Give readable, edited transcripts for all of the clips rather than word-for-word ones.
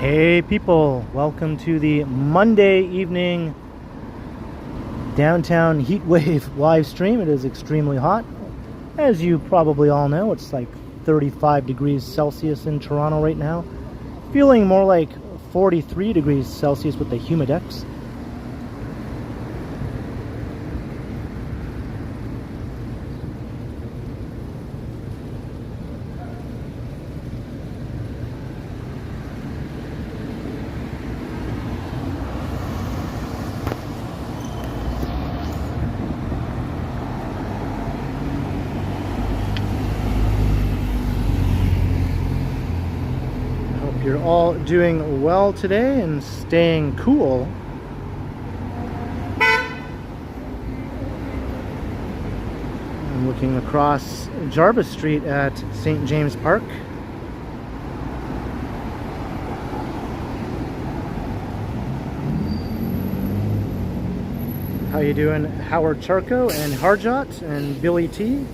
Hey people, welcome to the Monday evening downtown heat wave live stream. It is extremely hot. As you probably all know, it's like 35 degrees Celsius in Toronto right now. Feeling more like 43 degrees Celsius with the humidex. You're all doing well today and staying cool. I'm looking across Jarvis Street at St. James Park. How you doing, Howard Charco and Harjot and Billy T?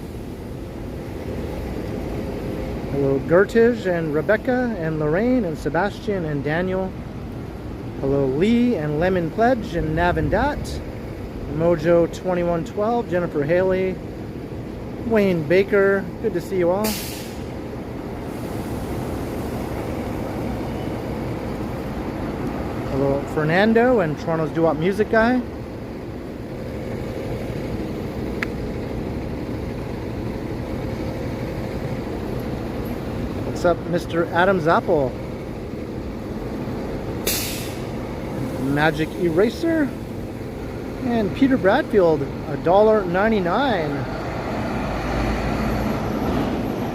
Hello, Gertij and Rebecca and Lorraine and Sebastian and Daniel. Hello, Lee and Lemon Pledge and Navindat. Mojo 2112, Jennifer Haley, Wayne Baker. Good to see you all. Hello, Fernando and Toronto's Doo-Wop Music Guy. What's up, Mr. Adam's Apple? Magic Eraser and Peter Bradfield, $1.99.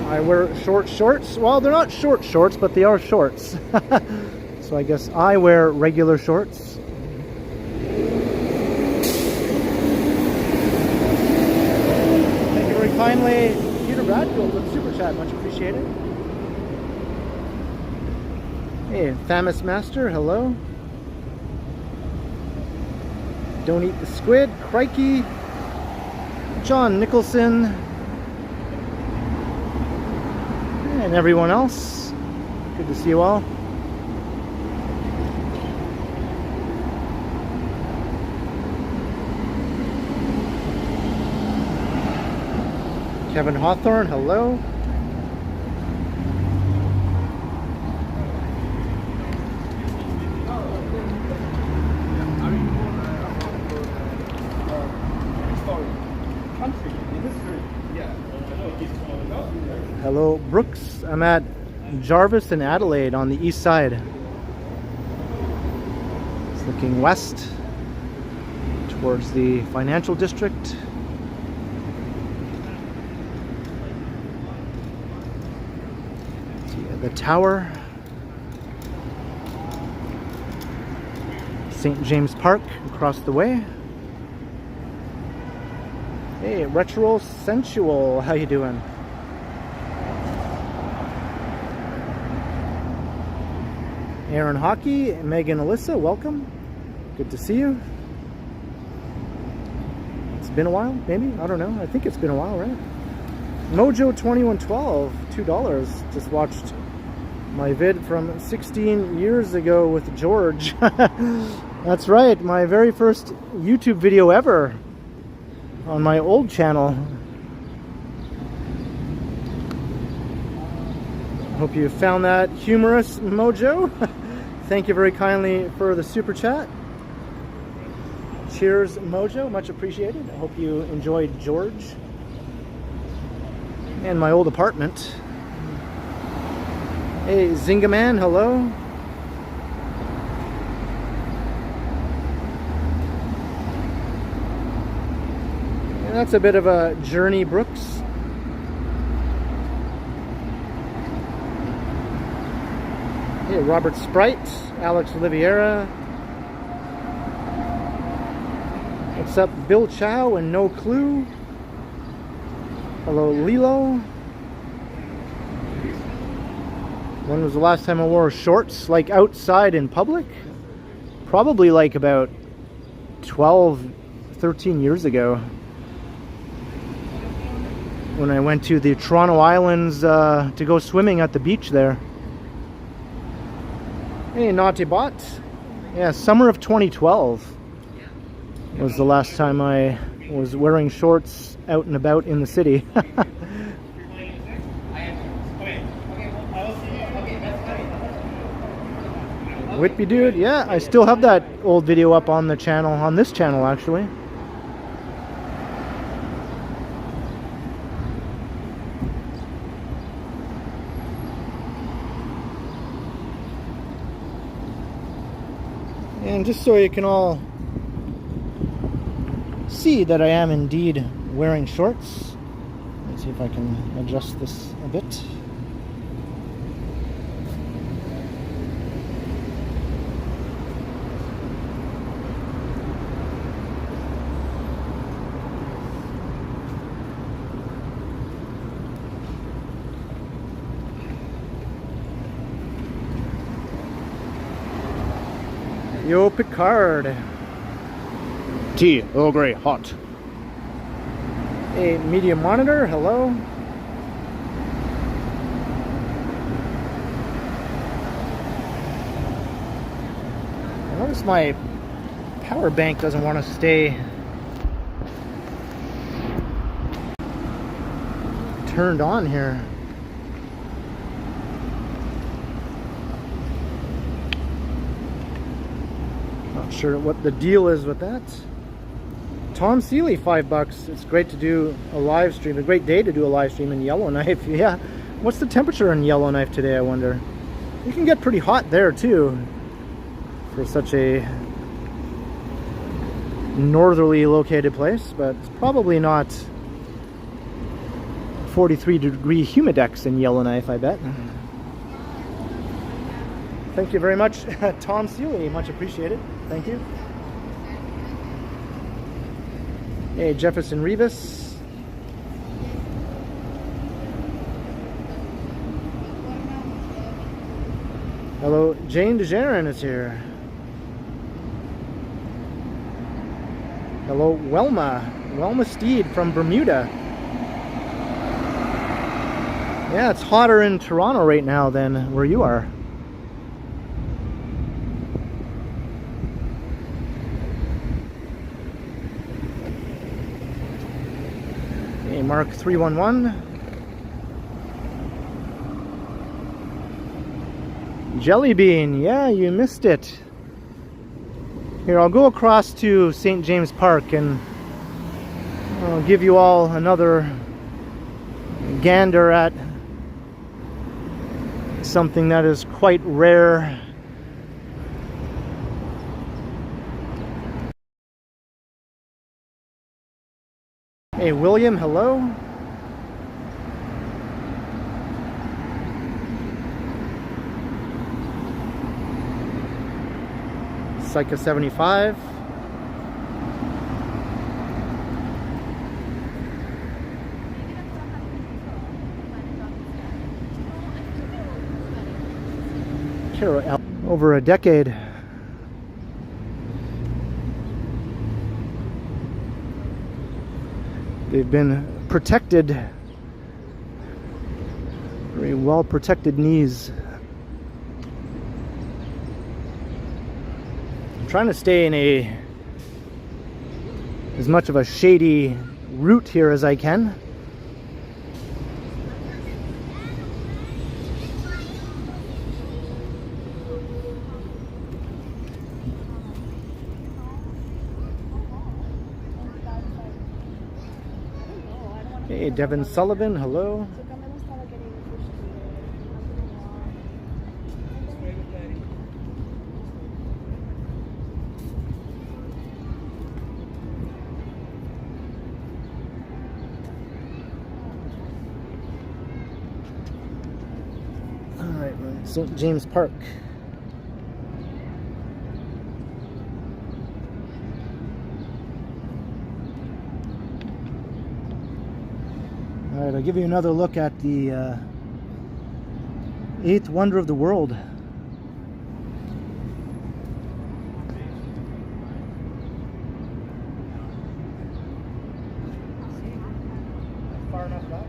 I wear short shorts. Well, they're not short shorts, but they are shorts. So I guess I wear regular shorts. Thank you very kindly, Peter Bradfield, for the super chat. Much appreciated. Hey, Thamus Master, hello. Don't Eat the Squid, Crikey, John Nicholson, and everyone else. Good to see you all. Kevin Hawthorne, hello. Hello, Brooks. I'm at Jarvis and Adelaide on the east side. It's looking west towards the financial district. See the tower. St. James Park across the way. Hey, Retro Sensual, how you doing? Aaron Hockey, Megan Alyssa, welcome. Good to see you. It's been a while, maybe? I don't know. I think it's been a while, right? Mojo 2112, $2. Just watched my vid from 16 years ago with George. That's right, my very first YouTube video ever on my old channel. Hope you found that humorous, Mojo. Thank you very kindly for the super chat. Cheers, Mojo. Much appreciated. I hope you enjoyed George and my old apartment. Hey, Zingaman, hello. And that's a bit of a journey, Brooks. Hey, Robert Sprite, Alex Oliveira. What's up, Bill Chow and No Clue? Hello, Lilo. When was the last time I wore shorts, like outside in public? Probably like about 12, 13 years ago. When I went to the Toronto Islands to go swimming at the beach there. Hey, Naughty Bot. Yeah, summer of 2012 was the last time I was wearing shorts out and about in the city. Whitby dude, yeah, I still have that old video up on the channel, on this channel actually. And just so you can all see that I am indeed wearing shorts, let's see if I can adjust this a bit. Yo, Picard. Tea, Earl Grey, hot. A media monitor, hello. I notice my power bank doesn't want to stay turned on here. Not sure what the deal is with that. Tom Seeley, $5. It's great to do a live stream. A great day to do a live stream in Yellowknife. Yeah. What's the temperature in Yellowknife today, I wonder? You can get pretty hot there too for such a northerly located place, but it's probably not 43-degree humidex in Yellowknife, I bet. Thank you very much, Tom Seeley. Much appreciated. Thank you. Hey, Jefferson Rivas. Hello, Jane DeJaren is here. Hello, Welma Steed from Bermuda. Yeah, it's hotter in Toronto right now than where you are. Hey, Mark 311. Jelly Bean, yeah, you missed it. Here, I'll go across to St. James Park and I'll give you all another gander at something that is quite rare. Hey, William, hello. Psycho 75. Over a decade. They've been protected, very well protected knees. I'm trying to stay in as much of a shady route here as I can. Hey, Devin Sullivan, hello. All right, St. James Park. Alright, I'll give you another look at the 8th wonder of the world. Far enough back?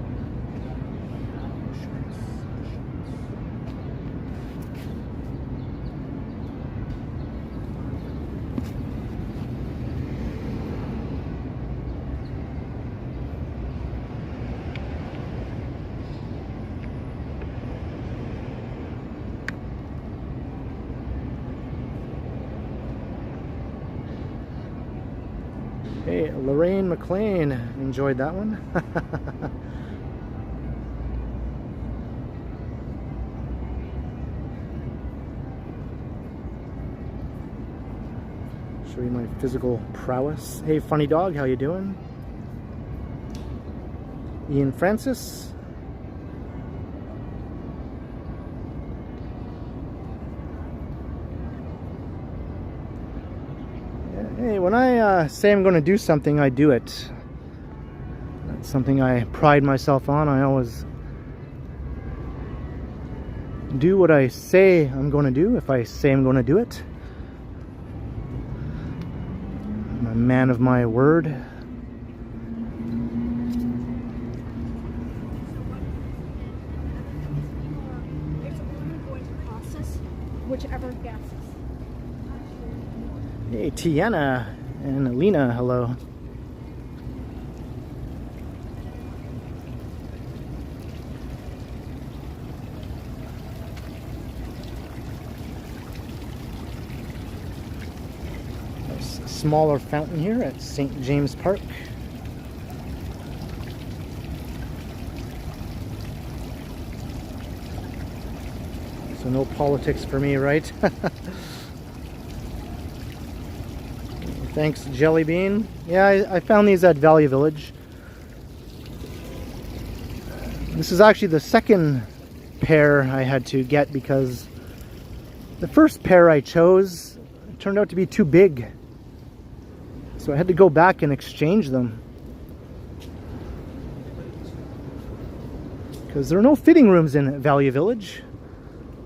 Hey, Lorraine McLean enjoyed that one. Show you my physical prowess. Hey, funny dog, how you doing? Ian Francis. Hey, when I say I'm going to do something, I do it. That's something I pride myself on. I always do what I say I'm going to do if I say I'm going to do it. I'm a man of my word. Whichever guesses. Hey, Tiana and Alina, hello. There's a smaller fountain here at St. James Park. So no politics for me, right? Thanks, Jelly Bean. Yeah, I found these at Value Village. This is actually the second pair I had to get because the first pair I chose turned out to be too big. So I had to go back and exchange them. Because there are no fitting rooms in Value Village,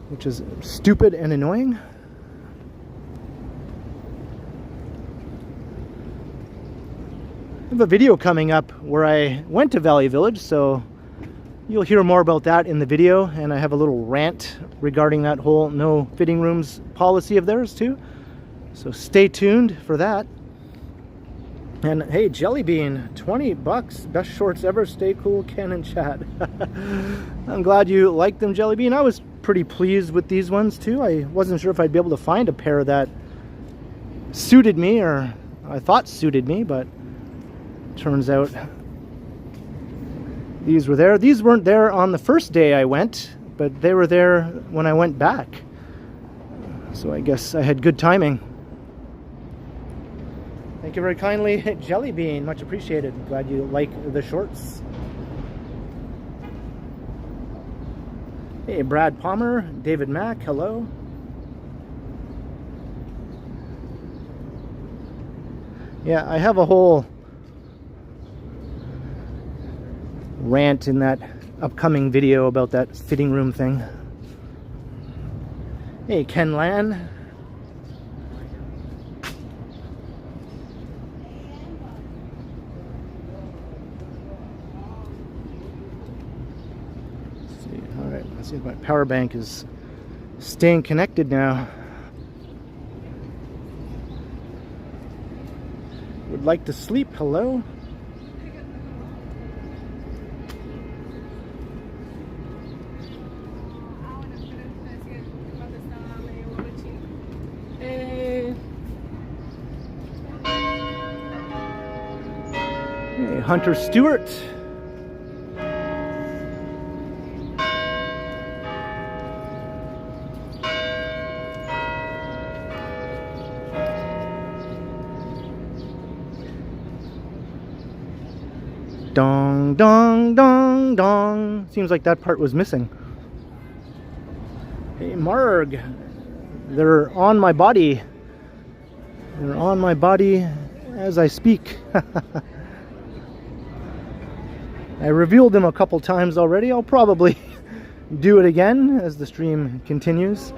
which is stupid and annoying. I have a video coming up where I went to Valley Village, so you'll hear more about that in the video, and I have a little rant regarding that whole no fitting rooms policy of theirs too. So stay tuned for that. And hey, Jelly Bean, 20 bucks, best shorts ever, stay cool, Ken and Chad. I'm glad you liked them, Jelly Bean. I was pretty pleased with these ones too. I wasn't sure if I'd be able to find a pair that suited me, or I thought suited me, but turns out these were there. These weren't there on the first day I went, but they were there when I went back. So I guess I had good timing. Thank you very kindly, Jelly Bean. Much appreciated. Glad you like the shorts. Hey, Brad Palmer, David Mack, hello. Yeah, I have a whole rant in that upcoming video about that fitting room thing. Hey, Ken Lan. Let's see. All right, let's see if my power bank is staying connected now. Would like to sleep, hello. Hey, Hunter Stewart. Dong, dong, dong, dong. Seems like that part was missing. Hey, Marg. They're on my body. They're on my body as I speak. I revealed them a couple times already. I'll probably do it again as the stream continues.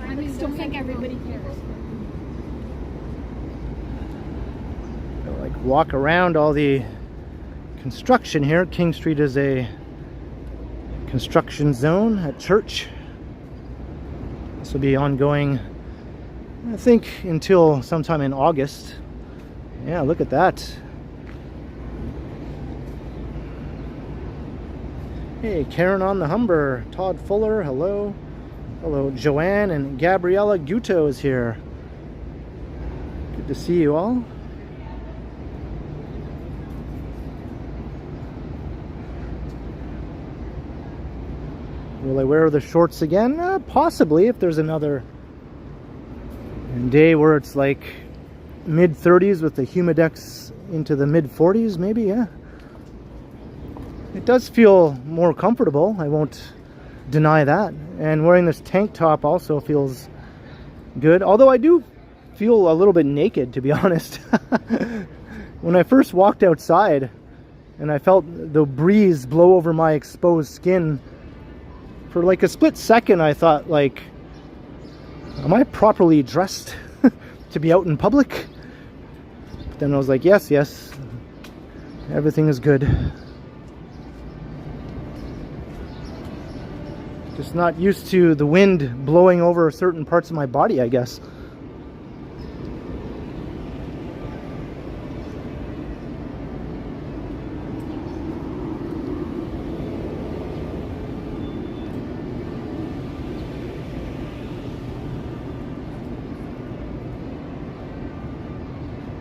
I just don't think everybody cares. Like walk around all the construction here. King Street is a construction zone at Church. This will be ongoing, I think, until sometime in August. Yeah, look at that. Hey, Karen on the Humber, Todd Fuller, hello. Hello, Joanne and Gabriella Guto is here. Good to see you all. Will I wear the shorts again? Possibly, if there's another day where it's like mid-30s with the humidex into the mid-40s, maybe, yeah. It does feel more comfortable, I won't deny that. And wearing this tank top also feels good, although I do feel a little bit naked, to be honest. When I first walked outside and I felt the breeze blow over my exposed skin, for like a split second I thought, like, am I properly dressed to be out in public? But then I was like, yes, everything is good. Just not used to the wind blowing over certain parts of my body, I guess.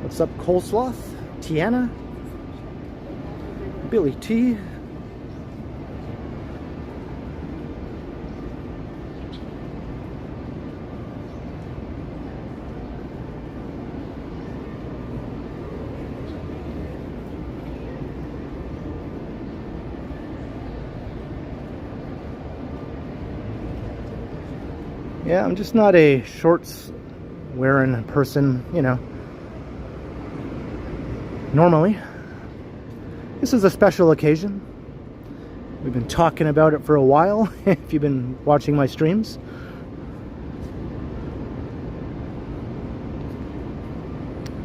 What's up, Coleslaw? Tiana? Billy T? Yeah, I'm just not a shorts wearing person, you know. Normally. This is a special occasion. We've been talking about it for a while, if you've been watching my streams.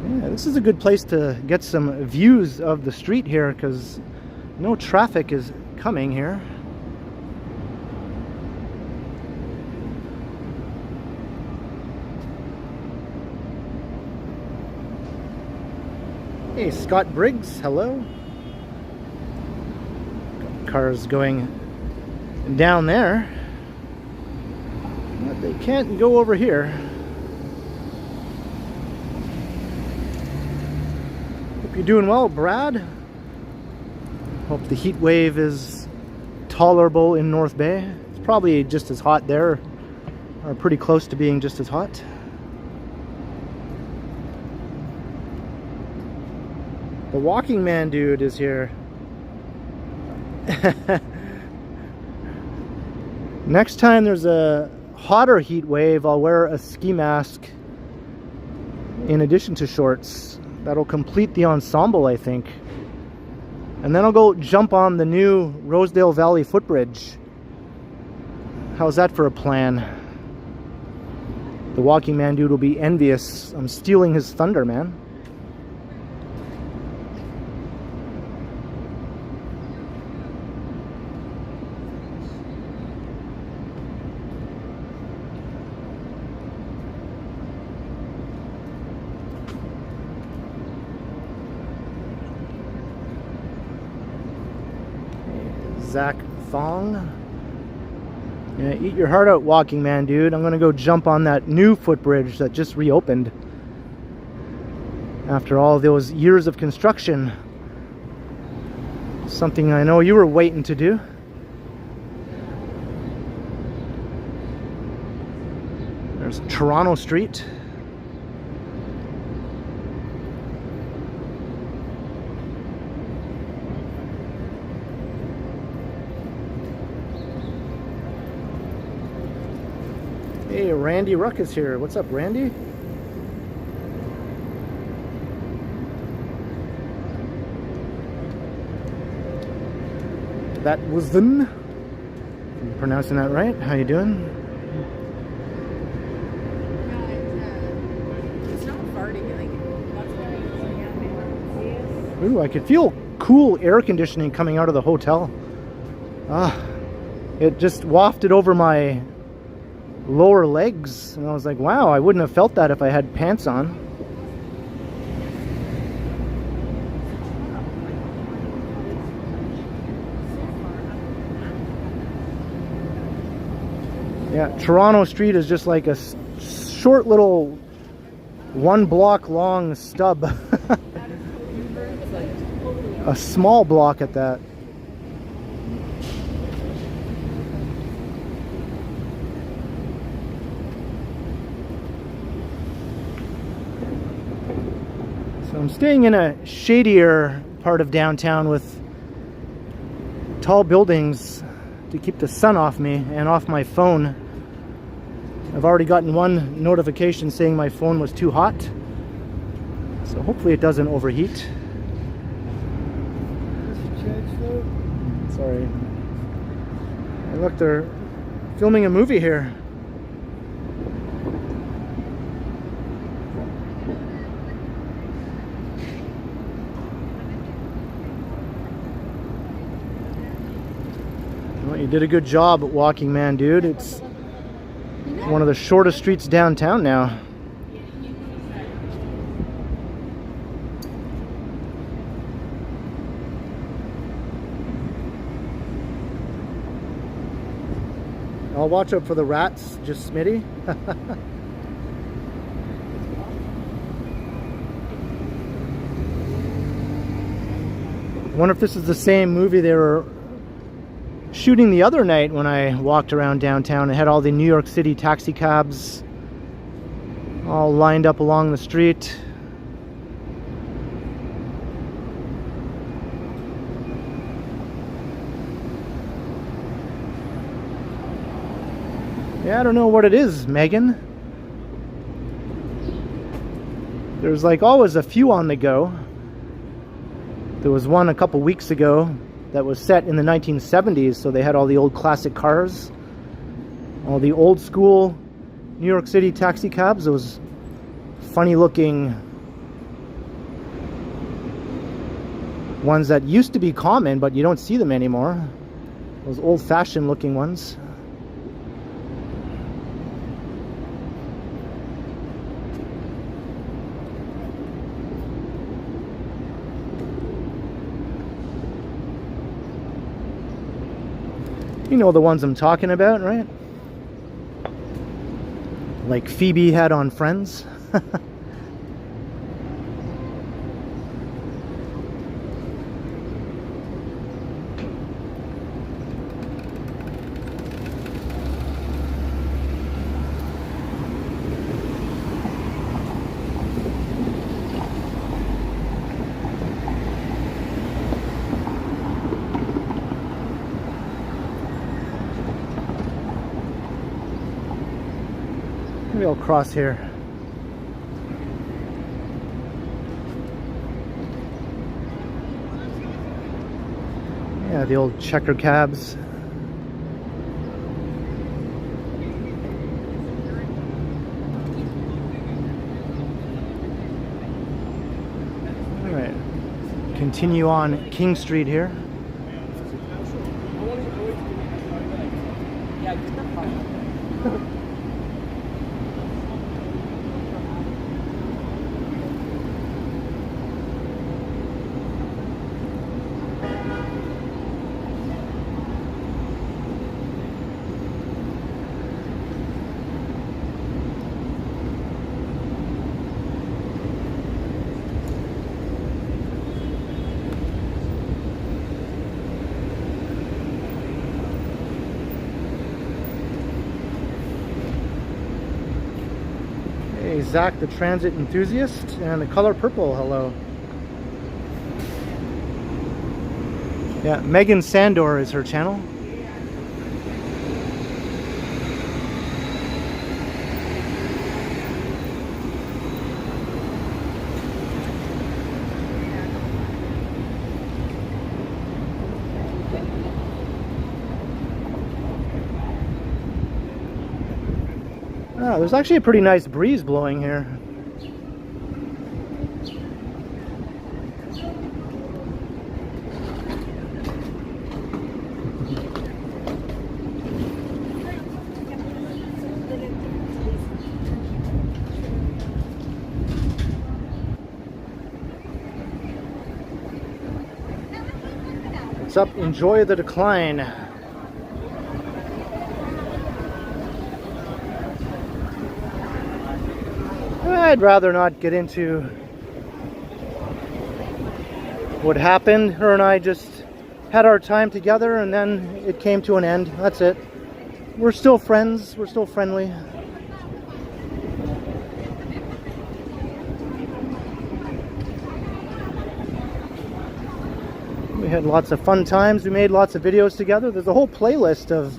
Yeah, this is a good place to get some views of the street here, because no traffic is coming here. Hey, Scott Briggs, hello. Got cars going down there, but they can't go over here. Hope you're doing well, Brad. Hope the heat wave is tolerable in North Bay. It's probably just as hot there, or pretty close to being just as hot. The walking man dude is here. Next time there's a hotter heat wave, I'll wear a ski mask in addition to shorts. That'll complete the ensemble, I think. And then I'll go jump on the new Rosedale Valley footbridge. How's that for a plan? The walking man dude will be envious. I'm stealing his thunder, man. Zach Thong. Yeah, eat your heart out, walking man dude. I'm gonna go jump on that new footbridge that just reopened after all those years of construction. Something I know you were waiting to do. There's Toronto Street. Hey, Randy Ruck is here. What's up, Randy? That was them. I'm pronouncing that right. How you doing? It's not farting. Ooh, I could feel cool air conditioning coming out of the hotel. It just wafted over my lower legs, and I was like, wow, I wouldn't have felt that if I had pants on. Yeah, Toronto Street is just like a short little 1 block long stub. A small block at that. So I'm staying in a shadier part of downtown with tall buildings to keep the sun off me and off my phone. I've already gotten one notification saying my phone was too hot, so hopefully it doesn't overheat. Sorry. And look, they're filming a movie here. Well, you did a good job at walking, man, dude. It's one of the shortest streets downtown now. I'll watch out for the rats, just Smitty. I wonder if this is the same movie they were shooting the other night when I walked around downtown. It had all the New York City taxi cabs all lined up along the street. Yeah, I don't know what it is, Megan. There's like always a few on the go. There was one a couple weeks ago that was set in the 1970s, so they had all the old classic cars, all the old school New York City taxi cabs, those funny looking ones that used to be common but you don't see them anymore, those old-fashioned looking ones. You know the ones I'm talking about, right? Like Phoebe had on Friends. Maybe I'll cross here. Yeah, the old checker cabs. All right, continue on King Street here. Hey, Zach, the transit enthusiast, and the color purple, hello. Yeah, Megan Sandor is her channel. Oh, there's actually a pretty nice breeze blowing here. What's up? Enjoy the decline. I'd rather not get into what happened. Her and I just had our time together and then it came to an end. That's it. We're still friends. We're still friendly. We had lots of fun times. We made lots of videos together. There's a whole playlist of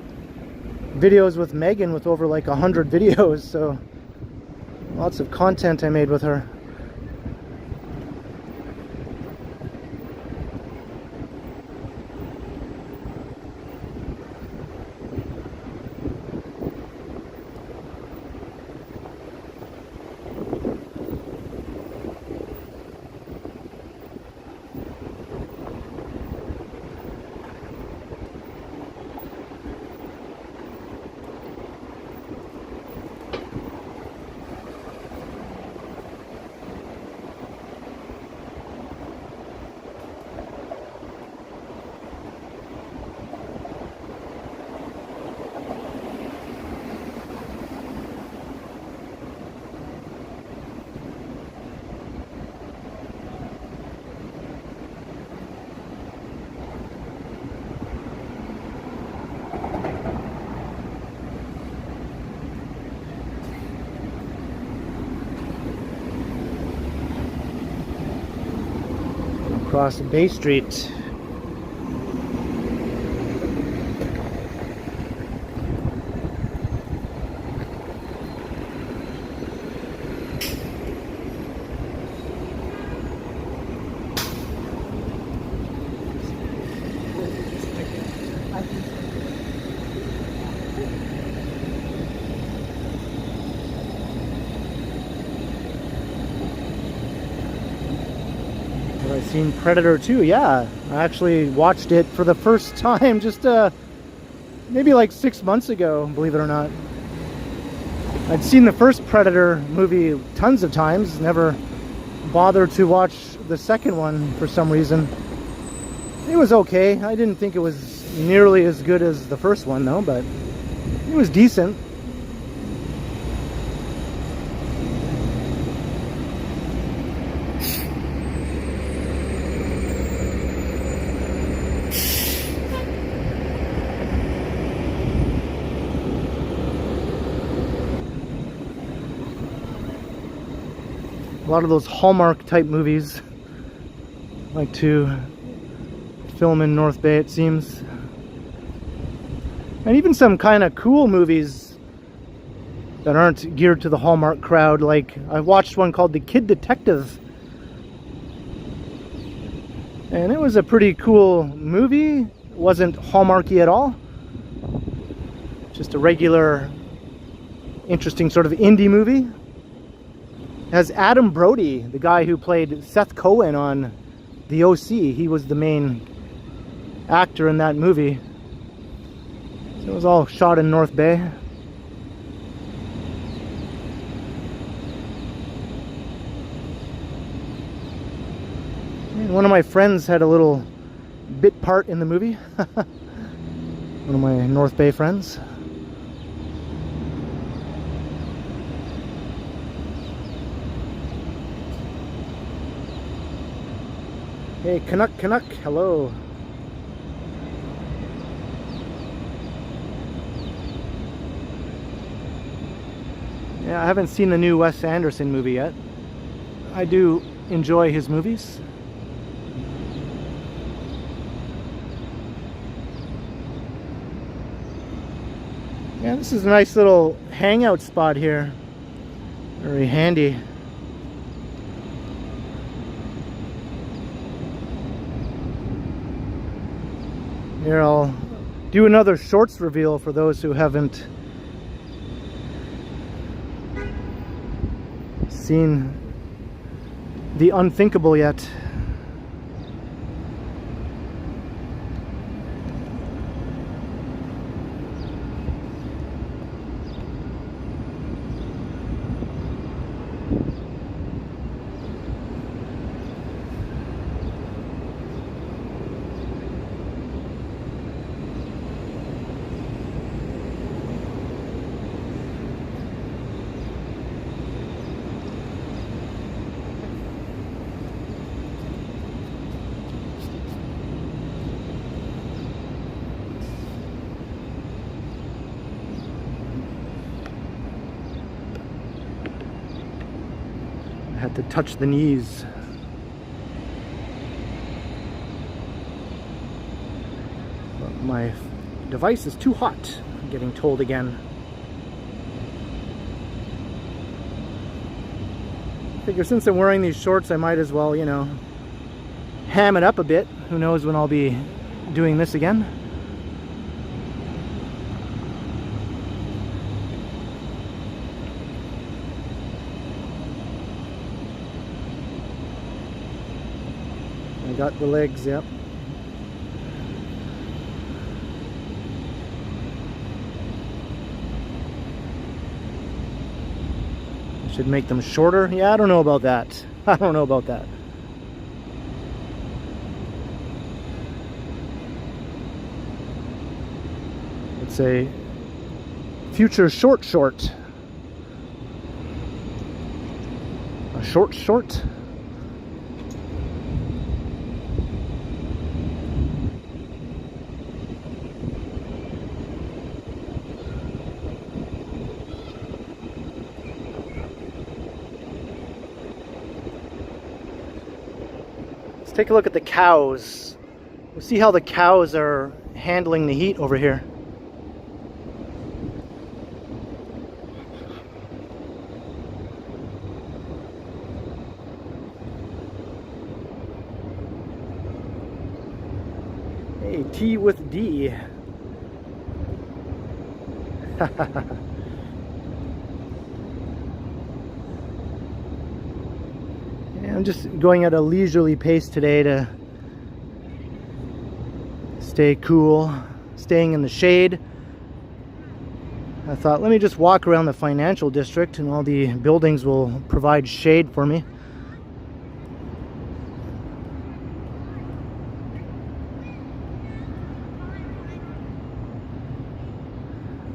videos with Megan with over like 100 videos. So lots of content I made with her. Across Bay Street. Have I seen Predator 2? Yeah, I actually watched it for the first time just maybe like 6 months ago, believe it or not. I'd seen the first Predator movie tons of times, never bothered to watch the second one for some reason. It was okay. I didn't think it was nearly as good as the first one though, but it was decent. A lot of those Hallmark type movies like to film in North Bay, it seems. And even some kind of cool movies that aren't geared to the Hallmark crowd. Like I watched one called The Kid Detective, and it was a pretty cool movie. It wasn't Hallmarky at all, just a regular interesting sort of indie movie. Has Adam Brody, the guy who played Seth Cohen on The OC. He was the main actor in that movie. So it was all shot in North Bay. And one of my friends had a little bit part in the movie. One of my North Bay friends. Hey, Canuck, hello. Yeah, I haven't seen the new Wes Anderson movie yet. I do enjoy his movies. Yeah, this is a nice little hangout spot here. Very handy. Here, I'll do another shorts reveal for those who haven't seen the unthinkable yet. to touch the knees. But my device is too hot, I'm getting told again. I figure since I'm wearing these shorts, I might as well, you know, ham it up a bit. Who knows when I'll be doing this again. I got the legs, yep. Should make them shorter. Yeah, I don't know about that. I don't know about that. It's a future short. A short. Take a look at the cows. We'll see how the cows are handling the heat over here. Hey, T with D. I'm just going at a leisurely pace today to stay cool, staying in the shade. I thought, let me just walk around the financial district and all the buildings will provide shade for me.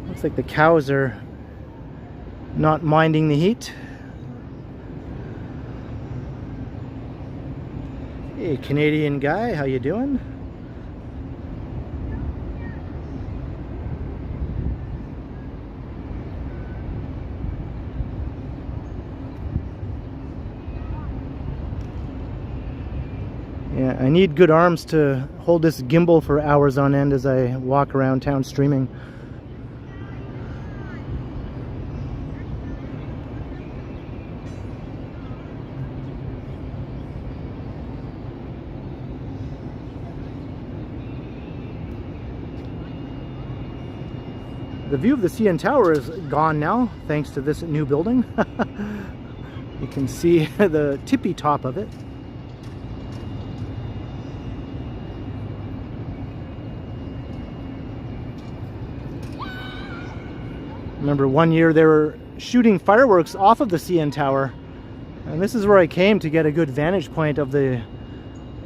Looks like the cows are not minding the heat. Hey, Canadian guy, how you doing? Yeah, I need good arms to hold this gimbal for hours on end as I walk around town streaming. The view of the CN Tower is gone now, thanks to this new building. You can see the tippy top of it. Remember one year they were shooting fireworks off of the CN Tower, and this is where I came to get a good vantage point of the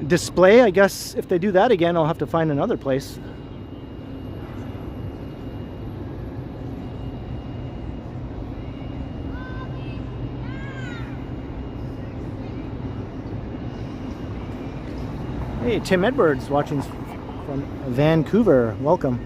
display. I guess if they do that again, I'll have to find another place. Hey, Tim Edwards watching from Vancouver. Welcome.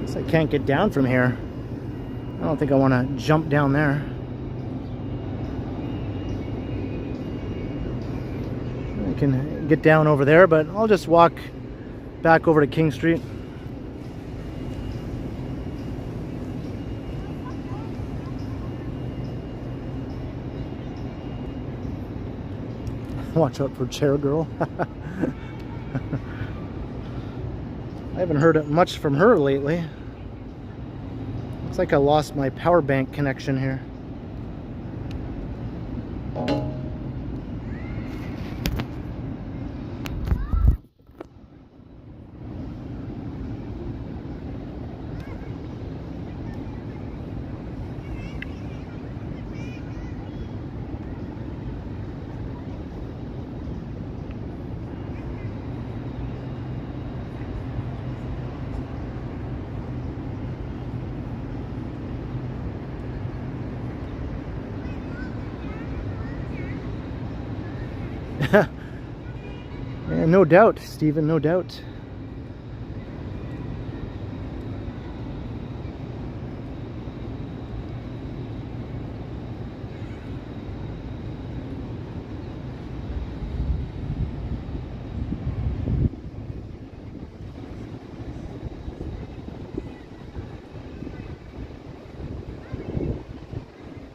Guess I can't get down from here. I don't think I want to jump down there. I can get down over there, but I'll just walk back over to King Street. Watch out for Chair Girl. I haven't heard much from her lately. Looks like I lost my power bank connection here. And no doubt, Stephen, no doubt.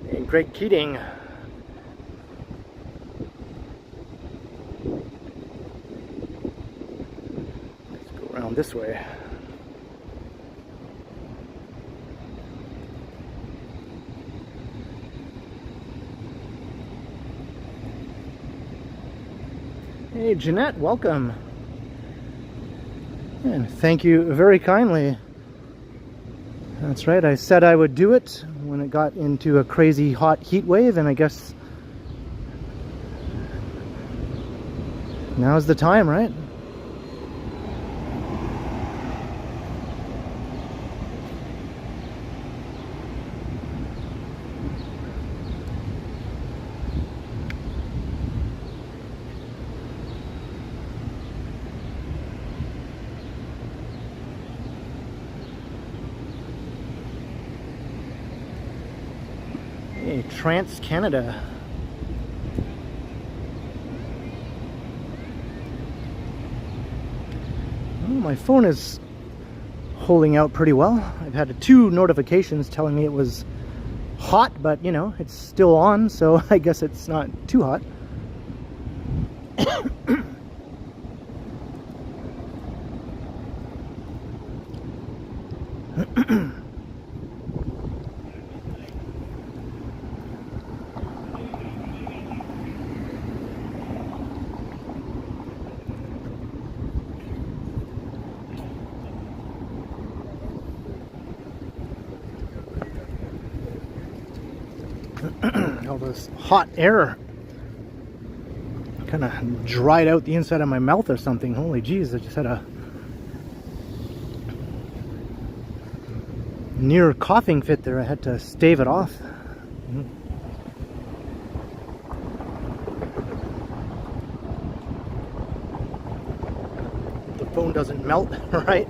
And Greg Keating. This way. Hey Jeanette, welcome. And thank you very kindly. That's right, I said I would do it when it got into a crazy hot heat wave, and I guess now's the time, right? Trans Canada. Oh, my phone is holding out pretty well. I've had 2 notifications telling me it was hot, but you know, it's still on, so I guess it's not too hot. All this hot air kind of dried out the inside of my mouth or something. Holy jeez, I just had a near coughing fit there. I had to stave it off. The phone doesn't melt, right?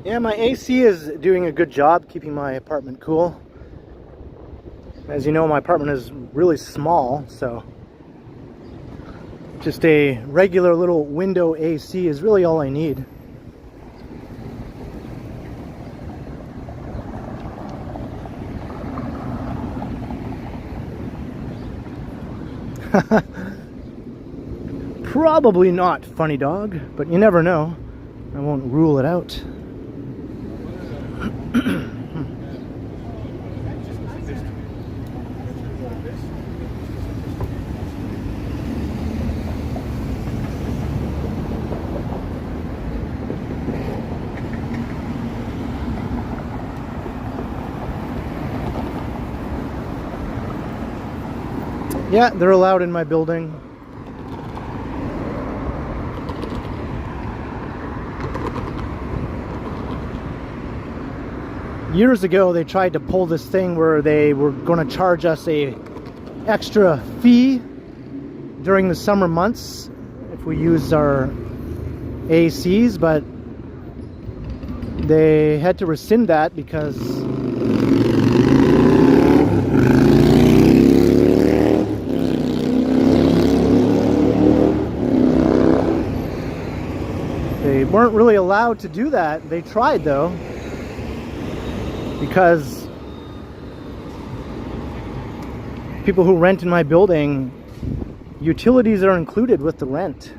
Yeah, my AC is doing a good job keeping my apartment cool. As you know, my apartment is really small, so just a regular little window AC is really all I need. Probably not, funny dog, but you never know. I won't rule it out. Yeah, they're allowed in my building. Years ago, they tried to pull this thing where they were going to charge us a extra fee during the summer months if we used our ACs, but they had to rescind that because they weren't really allowed to do that. They tried though, because people who rent in my building, utilities are included with the rent.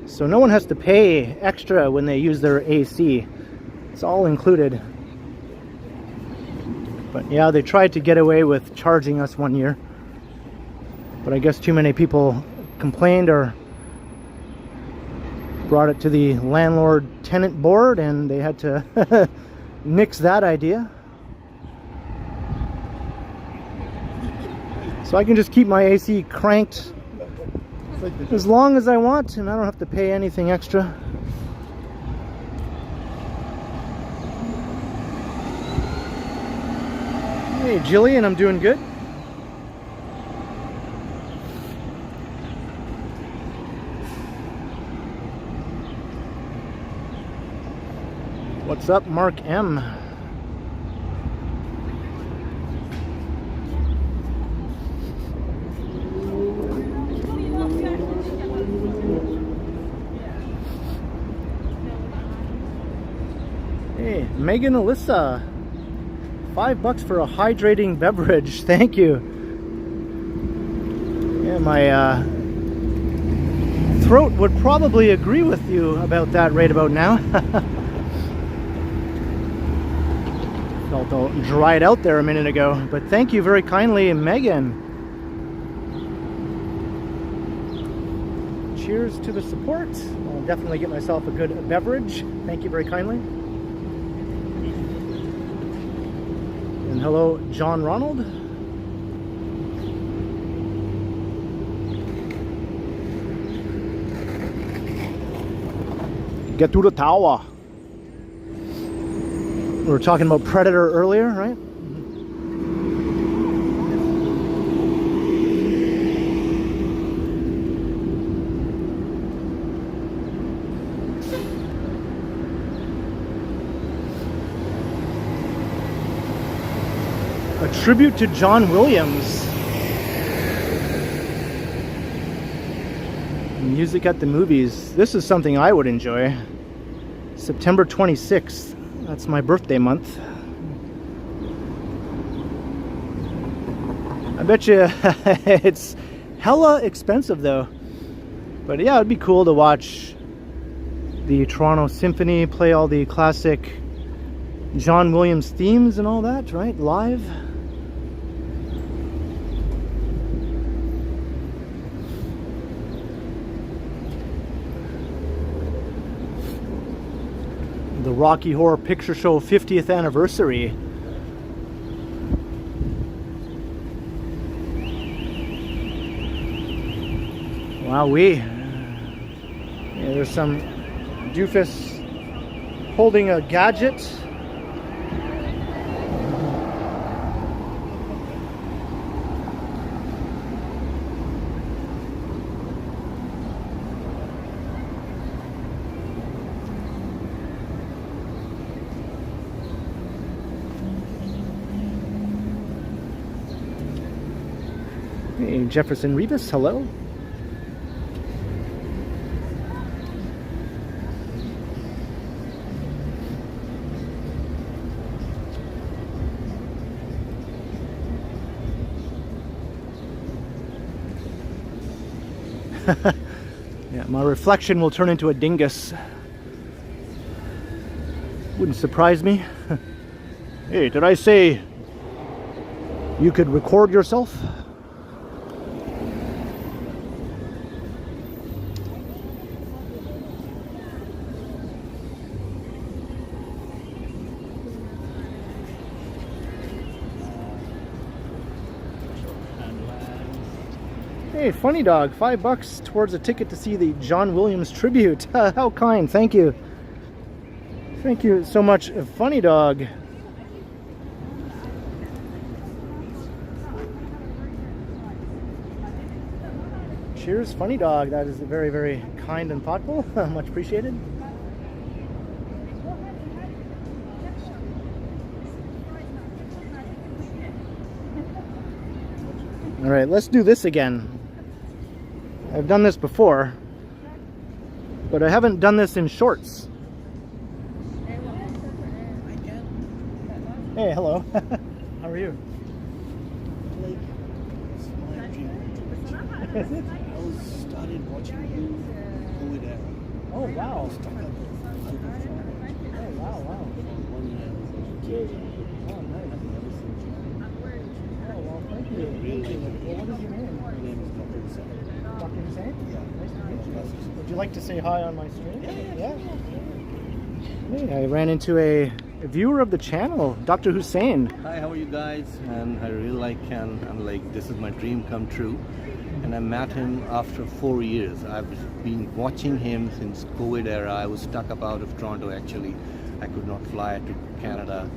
So no one has to pay extra when they use their AC. It's all included. But yeah, they tried to get away with charging us one year. But I guess too many people complained or brought it to the landlord-tenant board, and they had to nix that idea. So I can just keep my AC cranked as long as I want, and I don't have to pay anything extra. Hey, Jillian, I'm doing good. What's up, Mark M? Hey, Megan Alyssa, $5 for a hydrating beverage. Thank you. Yeah, my throat would probably agree with you about that right about now. Felt all dried out there a minute ago, but thank you very kindly, Megan. Cheers to the support. I'll definitely get myself a good beverage. Thank you very kindly. And hello, John Ronald. Get to the tower. We were talking about Predator earlier, right? A tribute to John Williams. Music at the movies. This is something I would enjoy. September 26th. That's my birthday month. I bet you it's hella expensive though. But yeah, it'd be cool to watch the Toronto Symphony play all the classic John Williams themes and all that, right? Live. The Rocky Horror Picture Show 50th anniversary. Wowee. Yeah, there's some doofus holding a gadget. Hey, Jefferson Rivas, hello. Yeah, my reflection will turn into a dingus. Wouldn't surprise me. Hey, did I say you could record yourself? Hey, Funny Dog, $5 towards a ticket to see the John Williams tribute. How kind, thank you. Thank you so much, Funny Dog. Cheers, Funny Dog. That is very, very kind and thoughtful. Much appreciated. All right, let's do this again. I've done this before, but I haven't done this in shorts. Hey, hello. How are you? I started watching you COVID era. Oh, wow. Oh, wow, wow. 1 year. Oh, nice. Oh, well, thank you. Well, what is your name? My name is Dr. Hussain. Dr. Hussain? Yeah. Nice to meet you. Nice to meet Would you like to say hi on my stream? Yeah. Hey, I ran into a viewer of the channel, Dr. Hussain. Hi, how are you guys? And I really like Ken. I'm like, this is my dream come true. And I met him after 4 years. I've been watching him since COVID era. I was stuck up out of Toronto actually. I could not fly to Canada.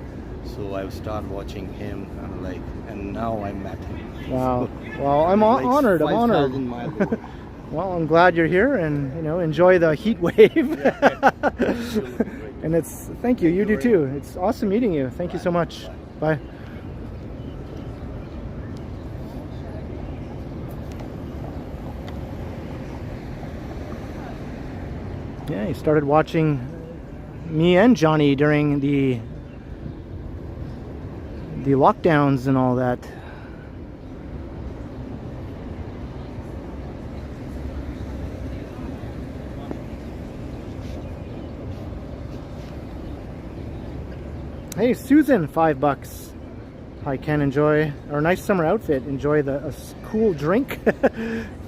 So I started watching him, and now I met him. Wow. Well, I'm honored. I'm honored. 5,000 miles away. Well, I'm glad you're here, and enjoy the heat wave. And thank you. You do too. It's awesome meeting you. Thank you so much. Bye. Yeah, he started watching me and Johnny during the lockdowns and all that. Hey, Susan, $5. Hi, Ken. Enjoy our nice summer outfit. Enjoy a cool drink.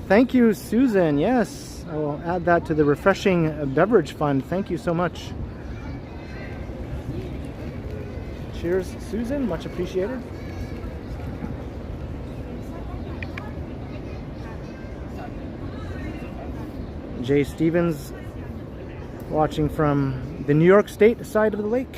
Thank you, Susan. Yes, I will add that to the refreshing beverage fund. Thank you so much. Cheers, Susan. Much appreciated. Jay Stevens watching from the New York State side of the lake.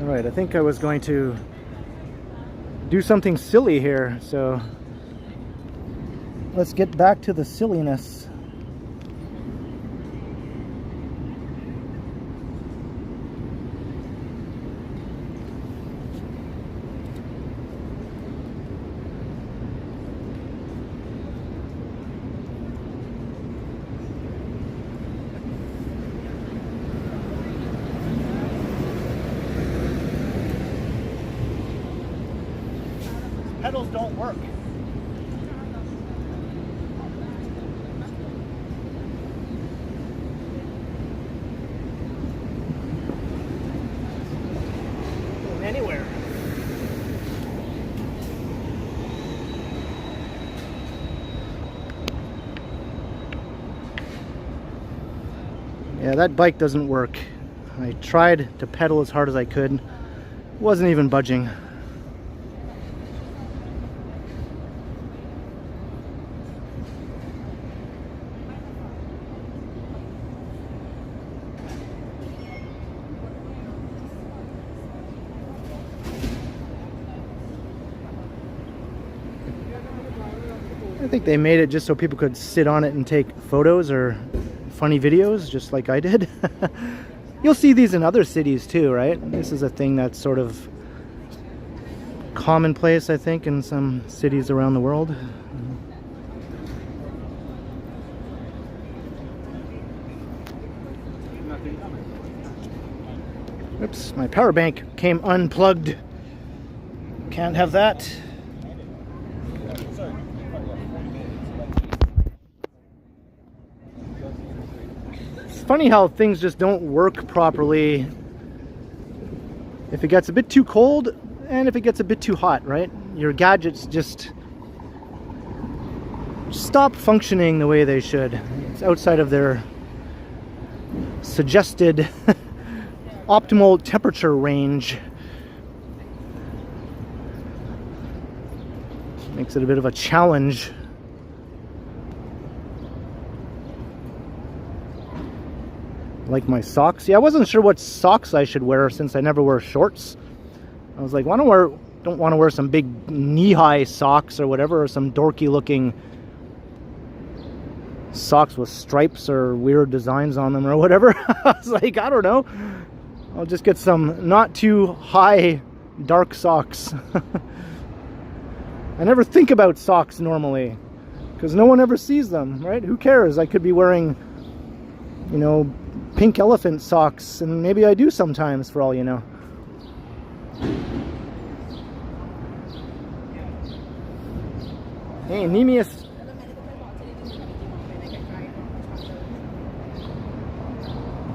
Alright, I think I was going to do something silly here, so let's get back to the silliness. Pedals don't work. Going anywhere. Yeah, that bike doesn't work. I tried to pedal as hard as I could. Wasn't even budging. I think they made it just so people could sit on it and take photos or funny videos, just like I did. You'll see these in other cities too, right? This is a thing that's sort of commonplace, I think, in some cities around the world. Oops, my power bank came unplugged. Can't have that. Funny how things just don't work properly if it gets a bit too cold and if it gets a bit too hot, right? Your gadgets just stop functioning the way they should. It's outside of their suggested optimal temperature range. Makes it a bit of a challenge. Like my socks. Yeah, I wasn't sure what socks I should wear since I never wear shorts. I was like, don't want to wear some big knee-high socks or whatever, or some dorky looking socks with stripes or weird designs on them or whatever. I was like, I don't know. I'll just get some not too high dark socks. I never think about socks normally because no one ever sees them, right? Who cares? I could be wearing, you know, pink elephant socks, and maybe I do sometimes, for all you know. Hey, Nemius.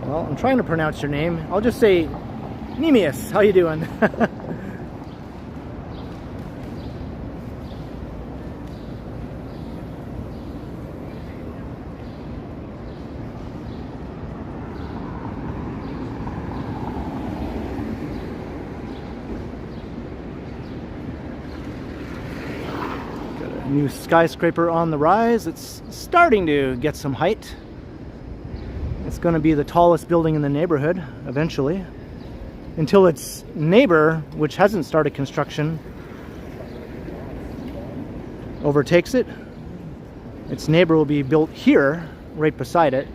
Well, I'm trying to pronounce your name. I'll just say Nemius. How you doing? New skyscraper on the rise. It's starting to get some height. It's going to be the tallest building in the neighborhood eventually, until its neighbor, which hasn't started construction, overtakes it. Its neighbor will be built here, right beside it.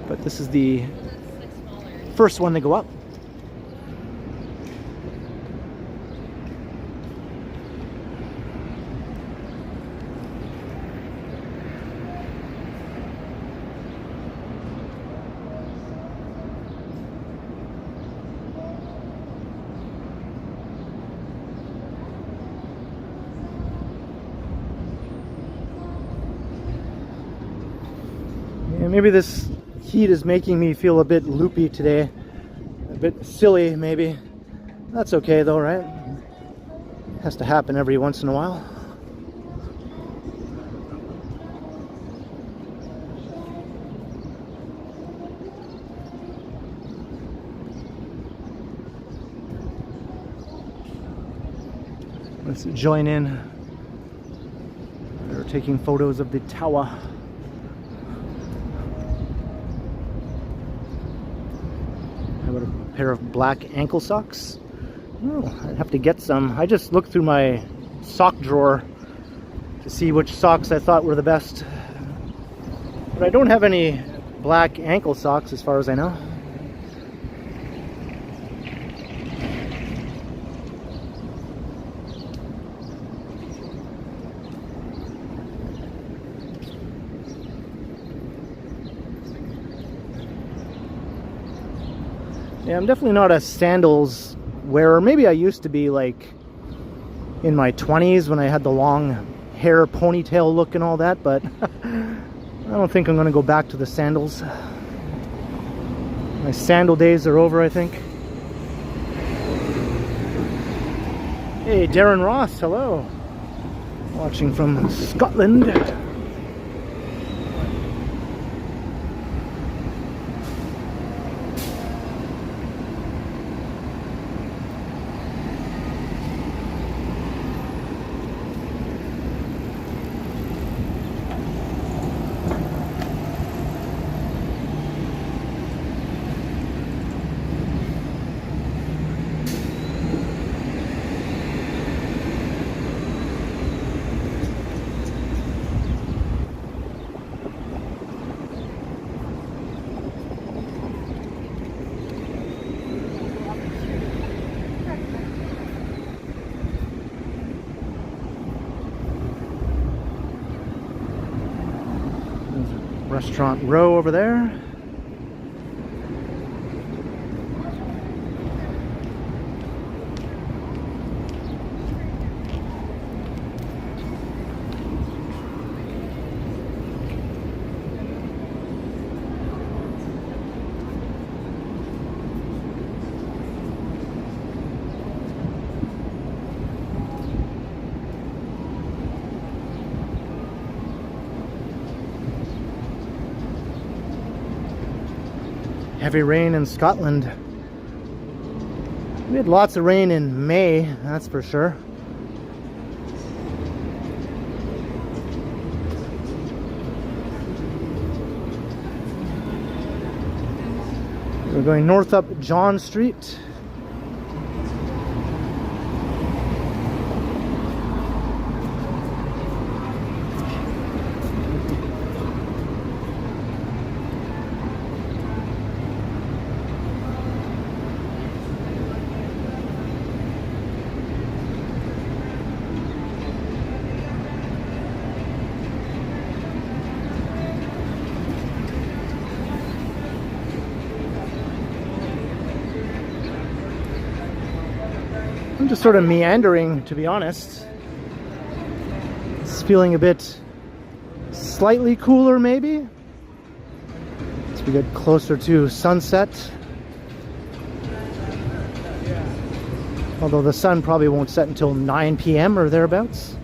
But this is the first one to go up. Maybe this heat is making me feel a bit loopy today, a bit silly maybe. That's okay though, right? Has to happen every once in a while. Let's join in. They're taking photos of the tower. A pair of black ankle socks. Oh, I'd have to get some. I just looked through my sock drawer to see which socks I thought were the best. But I don't have any black ankle socks as far as I know. Yeah, I'm definitely not a sandals wearer. Maybe I used to be, like in my 20s when I had the long hair ponytail look and all that, but I don't think I'm going to go back to the sandals. My sandal days are over, I think. Hey, Darren Ross, hello. Watching from Scotland. Restaurant Row over there. Heavy rain in Scotland. We had lots of rain in May, that's for sure. We're going north up John Street. I'm just sort of meandering, to be honest. It's feeling a bit slightly cooler, maybe, as we get closer to sunset. Although the sun probably won't set until 9 p.m. or thereabouts.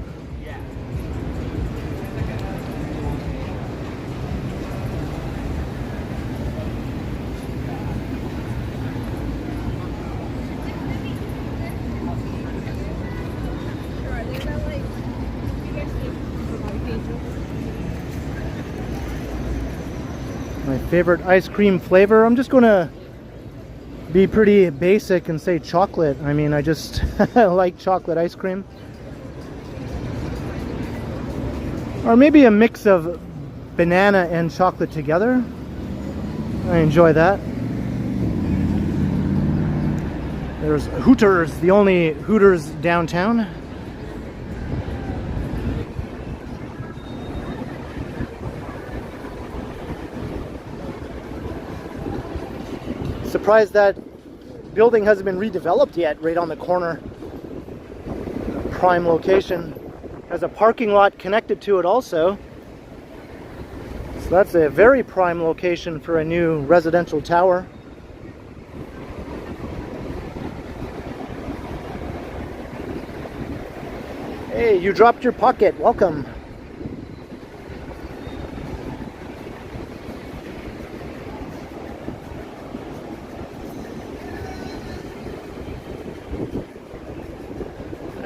Favorite ice cream flavor? I'm just gonna be pretty basic and say chocolate. I mean, I just like chocolate ice cream. Or maybe a mix of banana and chocolate together. I enjoy that. There's Hooters, the only Hooters downtown. Surprised that building hasn't been redeveloped yet, right on the corner. Prime location. Has a parking lot connected to it also. So that's a very prime location for a new residential tower. Hey, you dropped your pocket. Welcome.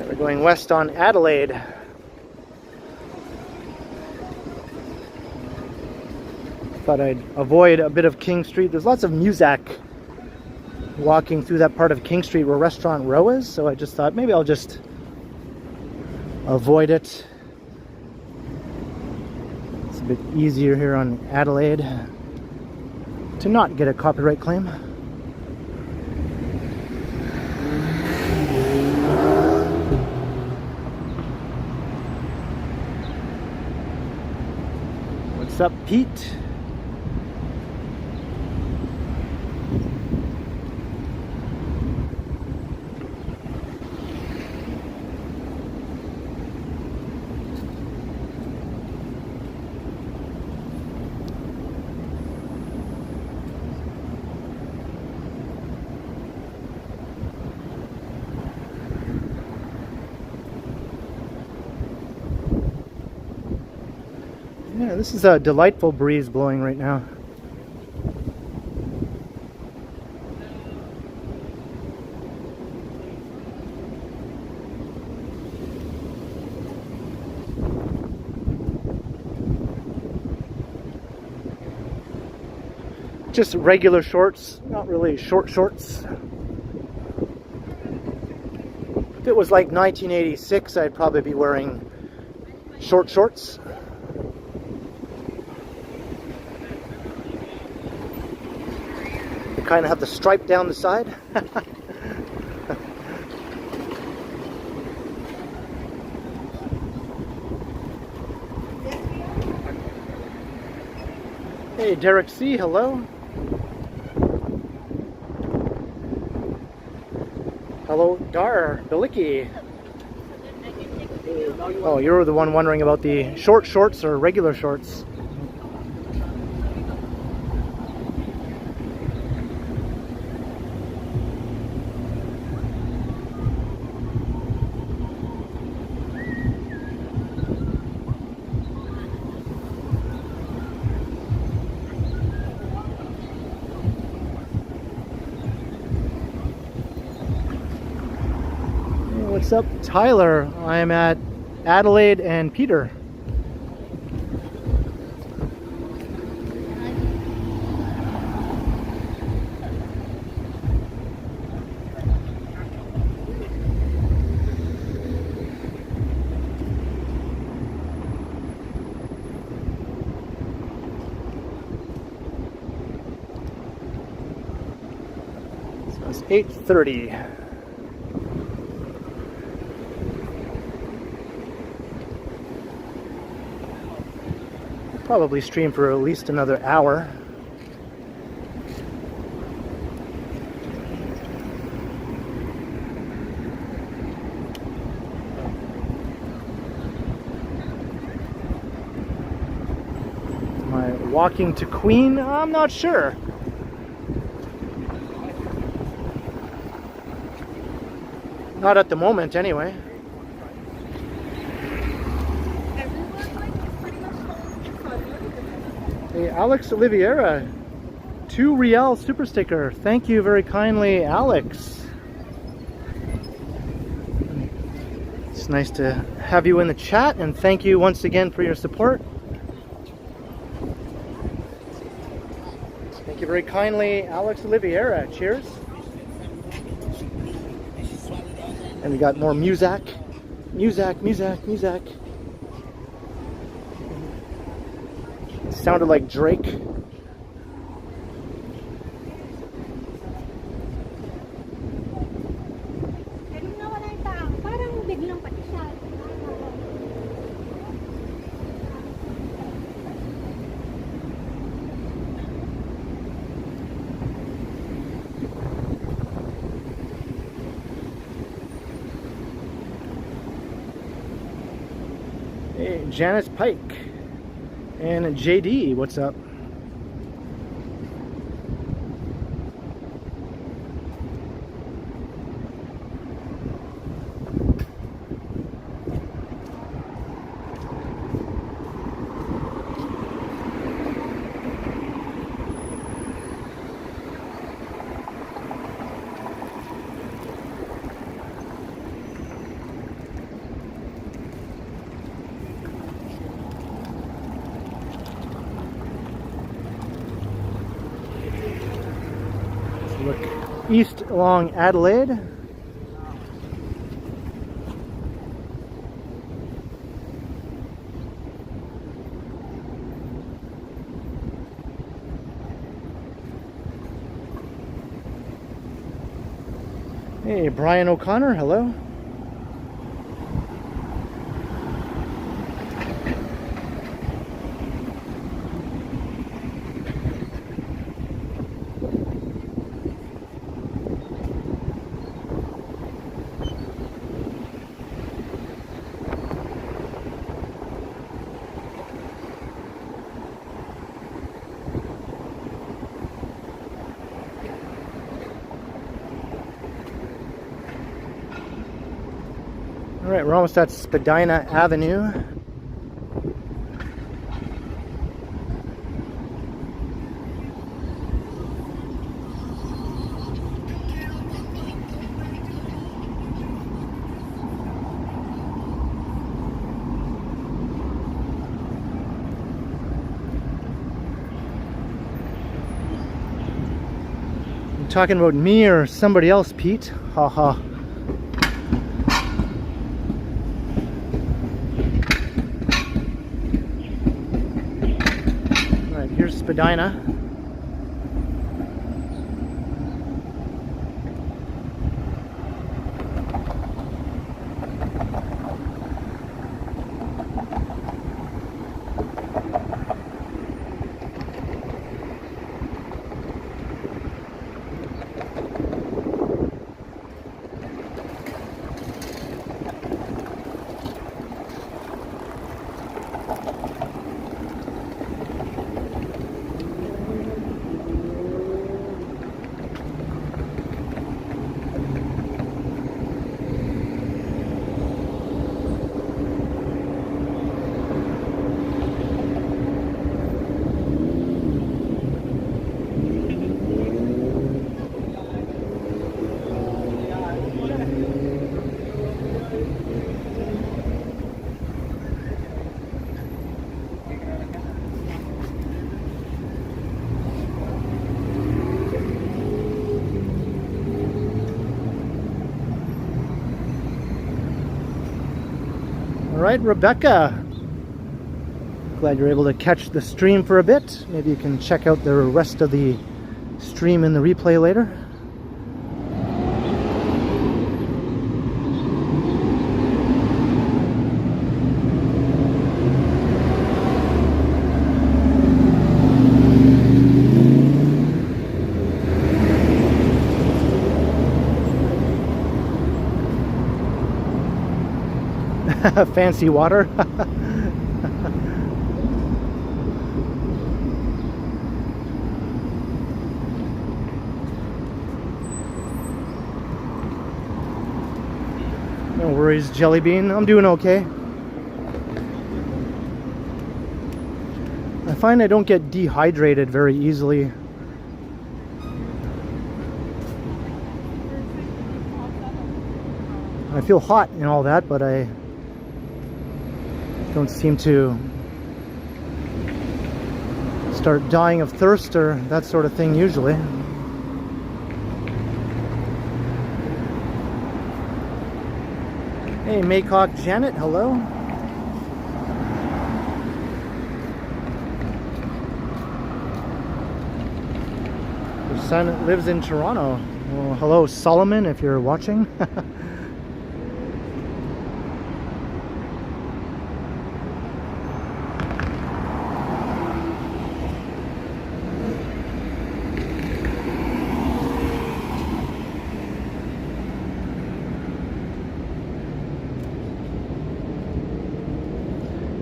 We're going west on Adelaide. Thought I'd avoid a bit of King Street. There's lots of music walking through that part of King Street where Restaurant Row is, so I just thought maybe I'll just avoid it. It's a bit easier here on Adelaide to not get a copyright claim. What's up, Pete? Yeah, this is a delightful breeze blowing right now. Just regular shorts, not really short shorts. If it was like 1986, I'd probably be wearing short shorts. They kind of have the stripe down the side. Hey, Derek C., hello. Hello, Dar, Bilicki. Oh, you're the one wondering about the short shorts or regular shorts. What's up, Tyler? I'm at Adelaide and Peter. So it's 8:30. Probably stream for at least another hour. Am I walking to Queen? I'm not sure. Not at the moment, anyway. Hey, Alex Oliveira, 2 Real super sticker. Thank you very kindly, Alex. It's nice to have you in the chat, and thank you once again for your support. very kindly, Alex Oliveira. Cheers. And we got more music. Music. It sounded like Drake. Hey, Janice Pike and JD, what's up? Look east along Adelaide. Hey, Brian O'Connor, hello. Alright, we're almost at Spadina Avenue. You talking about me or somebody else, Pete? Haha. Here's Spadina. Alright, Rebecca. Glad you're able to catch the stream for a bit. Maybe you can check out the rest of the stream in the replay later. Fancy water. No worries, Jellybean. I'm doing okay. I find I don't get dehydrated very easily. I feel hot and all that, but I don't seem to start dying of thirst or that sort of thing usually. Hey, Maycock Janet, hello. Your son lives in Toronto. Well, hello, Solomon, if you're watching.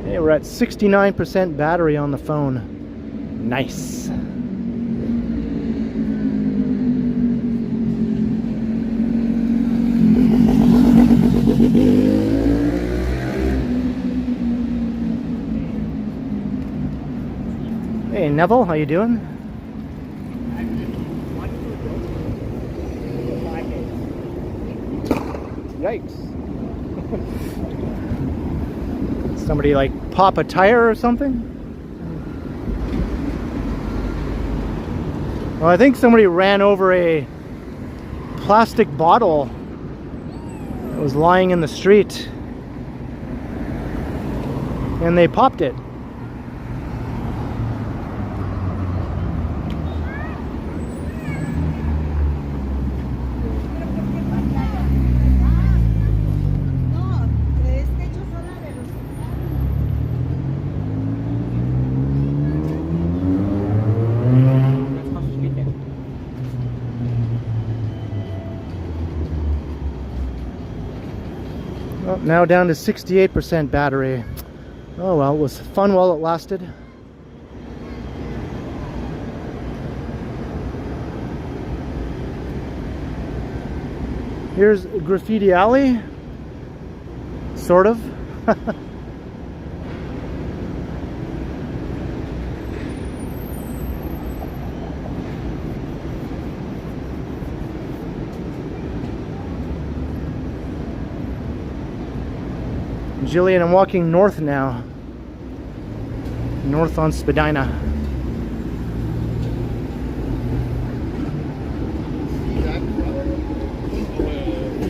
Hey, we're at 69% battery on the phone. Nice. Hey, Neville, how you doing? Yikes. Somebody like pop a tire or something? Well, I think somebody ran over a plastic bottle that was lying in the street and they popped it. Now down to 68% battery. Oh well, it was fun while it lasted. Here's Graffiti Alley. Sort of. Jillian, I'm walking north now. North on Spadina.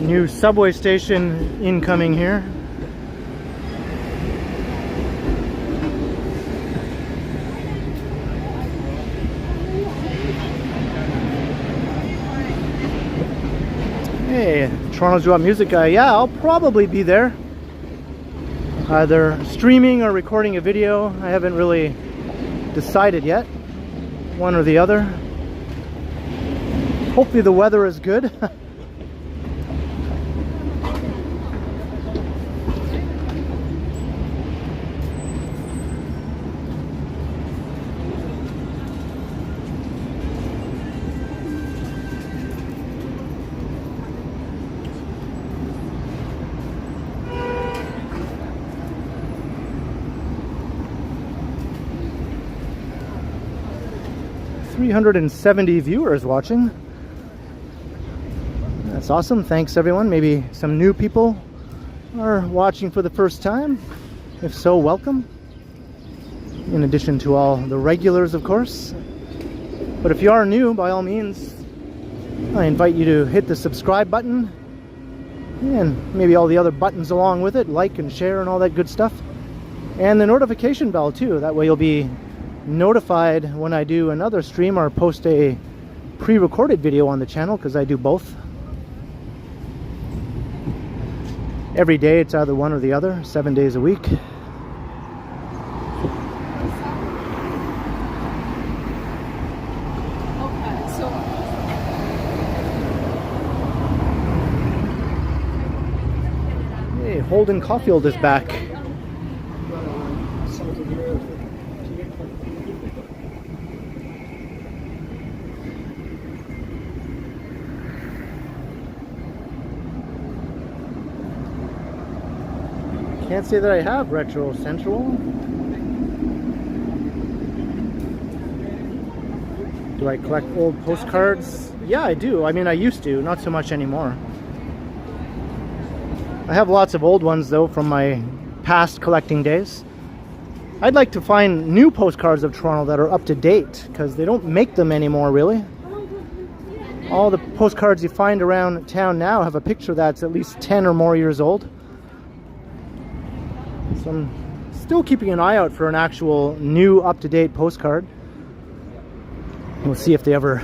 New subway station incoming here. Hey, Toronto's Drop Music Guy. Yeah, I'll probably be there. Either streaming or recording a video. I haven't really decided yet. One or the other. Hopefully the weather is good. .370 viewers watching. That's awesome. Thanks everyone. Maybe some new people are watching for the first time. If so, welcome. In addition to all the regulars, of course. But if you are new, by all means, I invite you to hit the subscribe button and maybe all the other buttons along with it, like and share and all that good stuff. And the notification bell too. That way you'll be notified when I do another stream or post a pre-recorded video on the channel, because I do both. Every day it's either one or the other, 7 days a week. Hey, Holden Caulfield is back. Can't say that I have Retro Central. Do I collect old postcards? Yeah, I do. I mean, I used to, not so much anymore. I have lots of old ones though from my past collecting days. I'd like to find new postcards of Toronto that are up to date, because they don't make them anymore, really. All the postcards you find around town now have a picture that's at least 10 or more years old. So I'm still keeping an eye out for an actual new up-to-date postcard. We'll see if they ever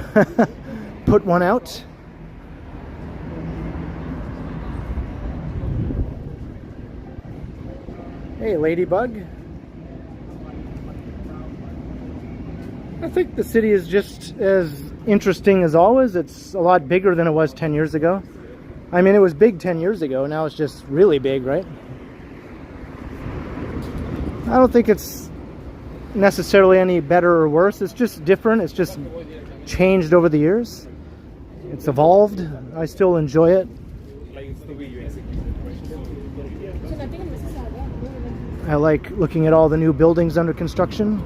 put one out. Hey, Ladybug. I think the city is just as interesting as always. It's a lot bigger than it was 10 years ago. I mean, it was big 10 years ago. Now it's just really big, right? I don't think it's necessarily any better or worse. It's just different. It's just changed over the years. It's evolved. I still enjoy it. I like looking at all the new buildings under construction.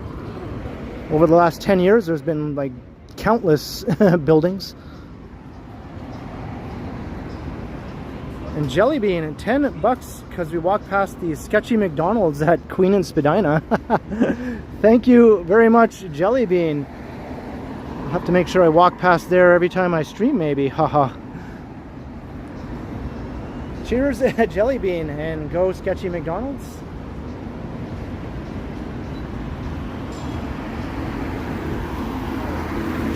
Over the last 10 years, there's been like countless buildings. And Jellybean at $10 because we walked past the sketchy McDonald's at Queen and Spadina. Thank you very much, Jellybean. I'll have to make sure I walk past there every time I stream, maybe. Haha. Cheers, Jellybean, and go sketchy McDonald's.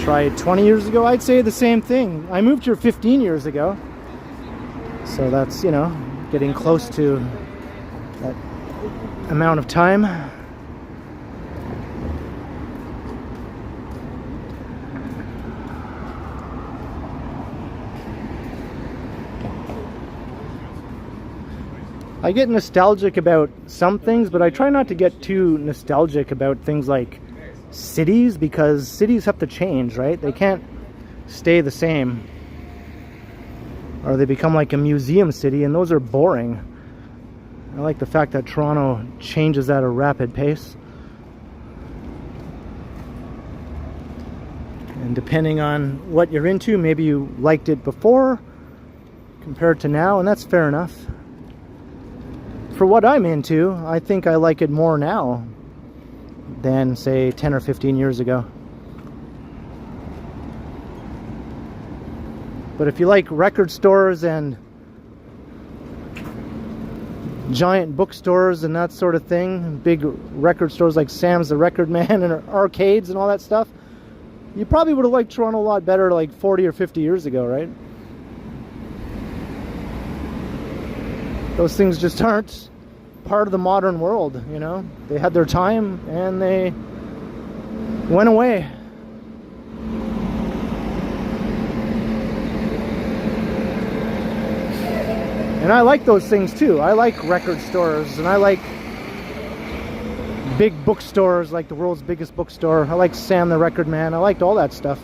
Tried 20 years ago, I'd say the same thing. I moved here 15 years ago. So that's, you know, getting close to that amount of time. I get nostalgic about some things, but I try not to get too nostalgic about things like cities, because cities have to change, right? They can't stay the same, or they become like a museum city, and those are boring. I like the fact that Toronto changes at a rapid pace, and depending on what you're into, maybe you liked it before compared to now, and that's fair enough. For what I'm into, I think I like it more now than, say, 10 or 15 years ago. But if you like record stores and giant bookstores and that sort of thing, big record stores like Sam's the Record Man and arcades and all that stuff, you probably would have liked Toronto a lot better like 40 or 50 years ago, right? Those things just aren't part of the modern world, you know? They had their time and they went away. And I like those things too. I like record stores, and I like big bookstores like the world's biggest bookstore. I like Sam the Record Man. I liked all that stuff.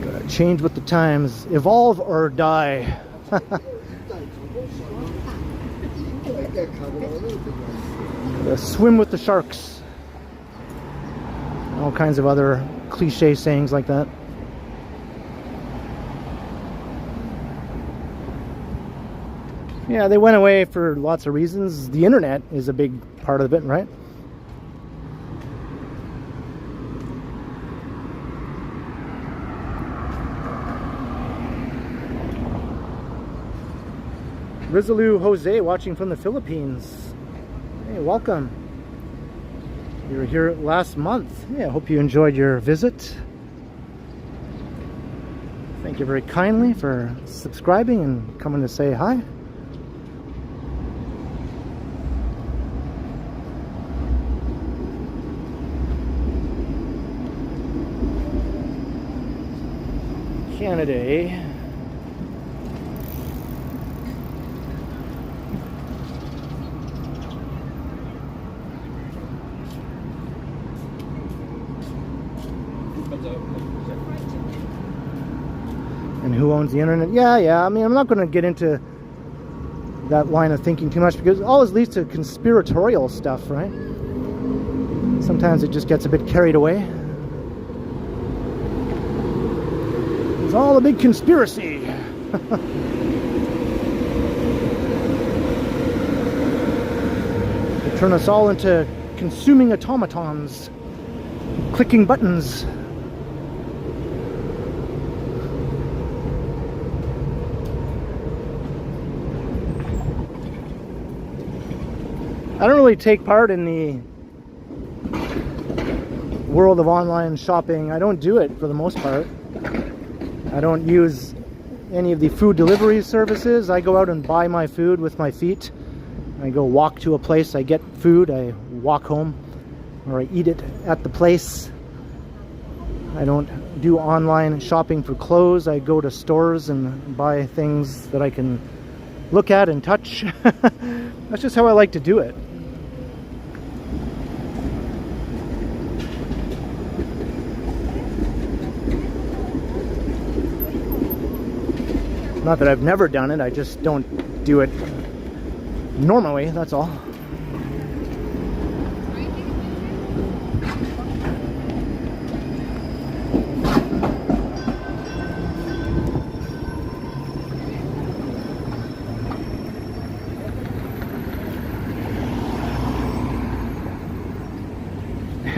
Gotta change with the times. Evolve or die. Swim with the sharks. All kinds of other cliche sayings like that. Yeah, they went away for lots of reasons. The internet is a big part of it, right? Rizalou Jose watching from the Philippines. Hey, welcome. You were here last month. Yeah, I hope you enjoyed your visit. Thank you very kindly for subscribing and coming to say hi. Canada, eh? And who owns the internet? Yeah. I mean, I'm not going to get into that line of thinking too much, because it always leads to conspiratorial stuff, right? Sometimes it just gets a bit carried away. It's all a big conspiracy. They turn us all into consuming automatons, clicking buttons. I don't really take part in the world of online shopping. I don't do it for the most part. I don't use any of the food delivery services. I go out and buy my food with my feet. I go walk to a place, I get food, I walk home, or I eat it at the place. I don't do online shopping for clothes. I go to stores and buy things that I can look at and touch. That's just how I like to do it. Not that I've never done it, I just don't do it normally, that's all.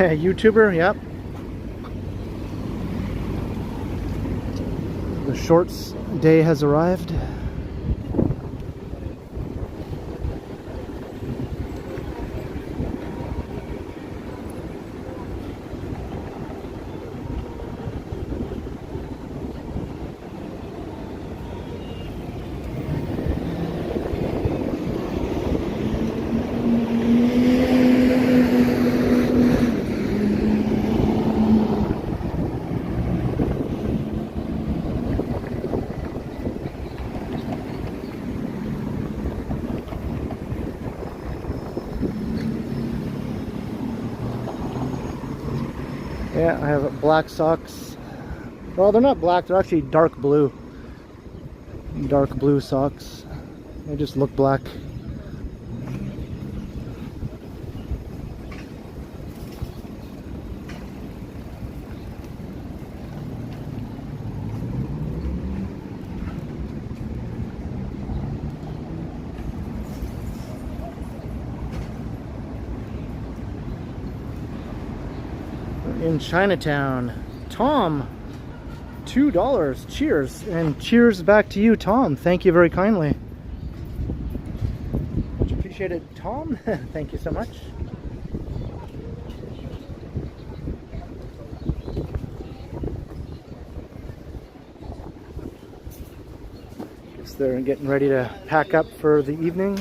YouTuber, yep. The shorts day has arrived. Yeah, I have black socks. Well, they're not black, they're actually dark blue. Dark blue socks. They just look black. In Chinatown. Tom, $2. Cheers. And cheers back to you, Tom. Thank you very kindly. Much appreciated, Tom. Thank you so much. Guess they're getting ready to pack up for the evening.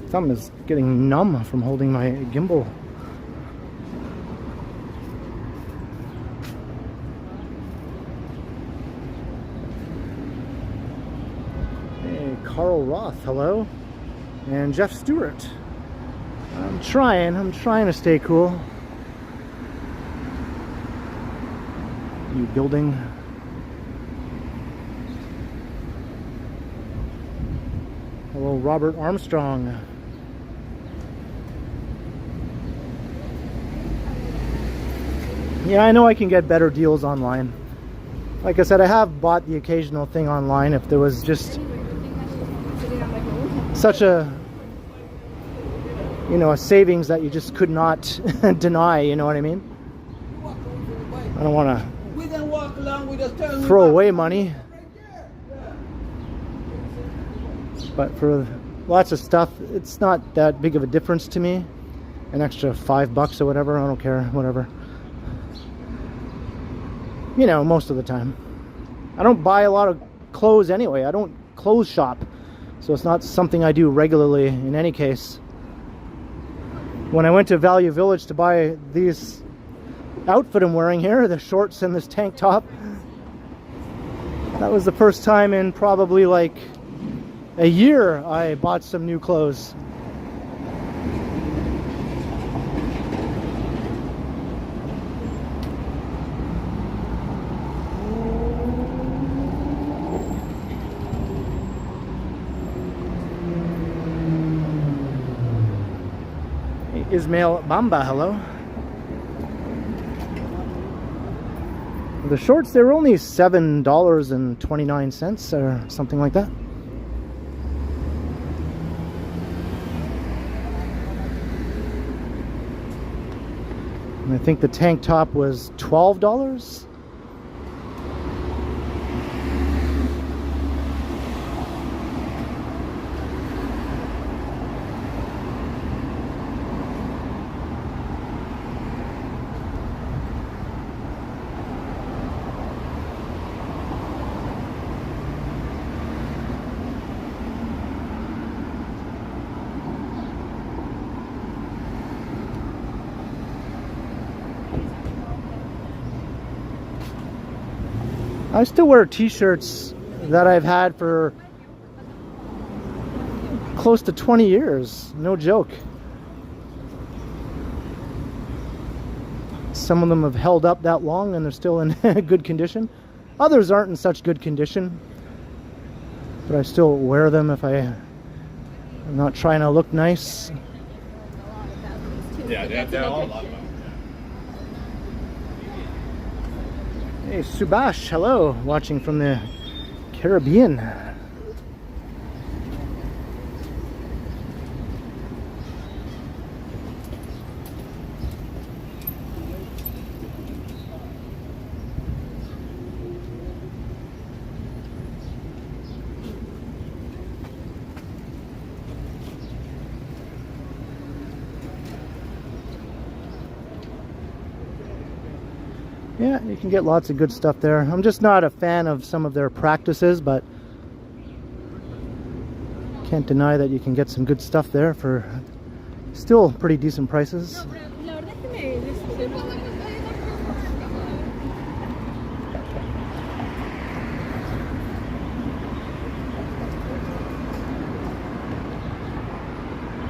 Thumb is getting numb from holding my gimbal. Hey, Carl Roth, hello. And Jeff Stewart. I'm trying to stay cool. New building. Hello, Robert Armstrong. Yeah, I know I can get better deals online. Like I said, I have bought the occasional thing online if there was just such a, you know, a savings that you just could not deny, you know what I mean? I don't want to throw away money. But for lots of stuff, it's not that big of a difference to me. An extra $5 or whatever, I don't care, whatever. You know, most of the time. I don't buy a lot of clothes anyway. I don't clothes shop. So it's not something I do regularly in any case. When I went to Value Village to buy these outfit I'm wearing here, the shorts and this tank top, that was the first time in probably like a year I bought some new clothes. Hey, Ismail Bamba, hello. The shorts, they were only $7.29 or something like that. And I think the tank top was $12. I still wear t-shirts that I've had for close to 20 years, no joke. Some of them have held up that long and they're still in good condition. Others aren't in such good condition, but I still wear them if I'm not trying to look nice. Yeah, they're all a lot of them. Hey, Subash, hello, watching from the Caribbean. Yeah, you can get lots of good stuff there. I'm just not a fan of some of their practices, but can't deny that you can get some good stuff there for still pretty decent prices. All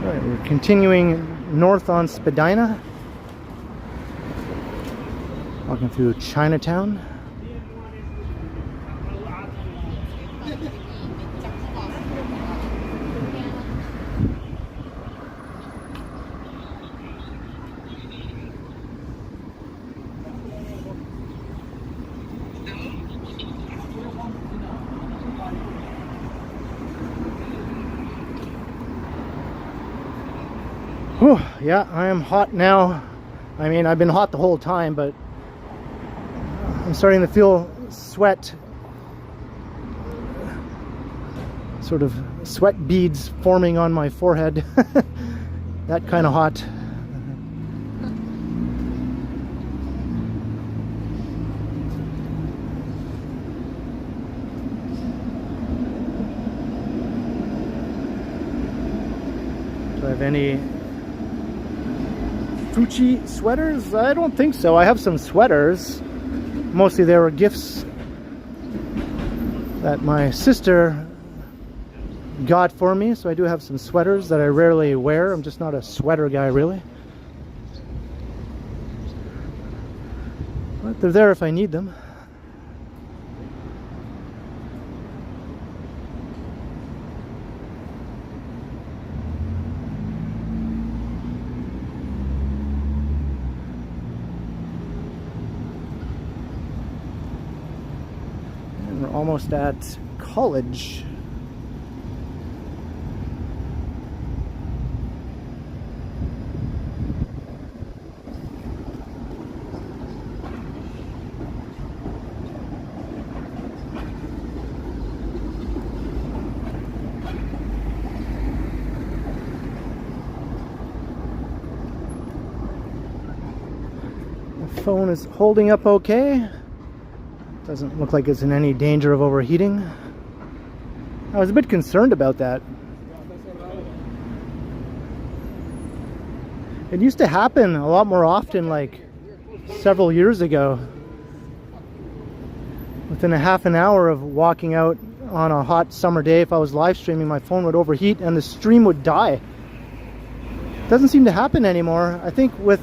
right, we're continuing north on Spadina. Walking through Chinatown. Whew, yeah, I am hot now. I mean, I've been hot the whole time, but I'm starting to feel sweat, sort of sweat beads forming on my forehead. That kind of hot. Do I have any Fuji sweaters? I don't think so. I have some sweaters. Mostly they were gifts that my sister got for me, so I do have some sweaters that I rarely wear. I'm just not a sweater guy, really. But they're there if I need them. We're almost at college. The phone is holding up okay. Doesn't look like it's in any danger of overheating. I was a bit concerned about that. It used to happen a lot more often, like several years ago. Within a half an hour of walking out on a hot summer day, if I was live streaming, my phone would overheat and the stream would die. Doesn't seem to happen anymore. I think with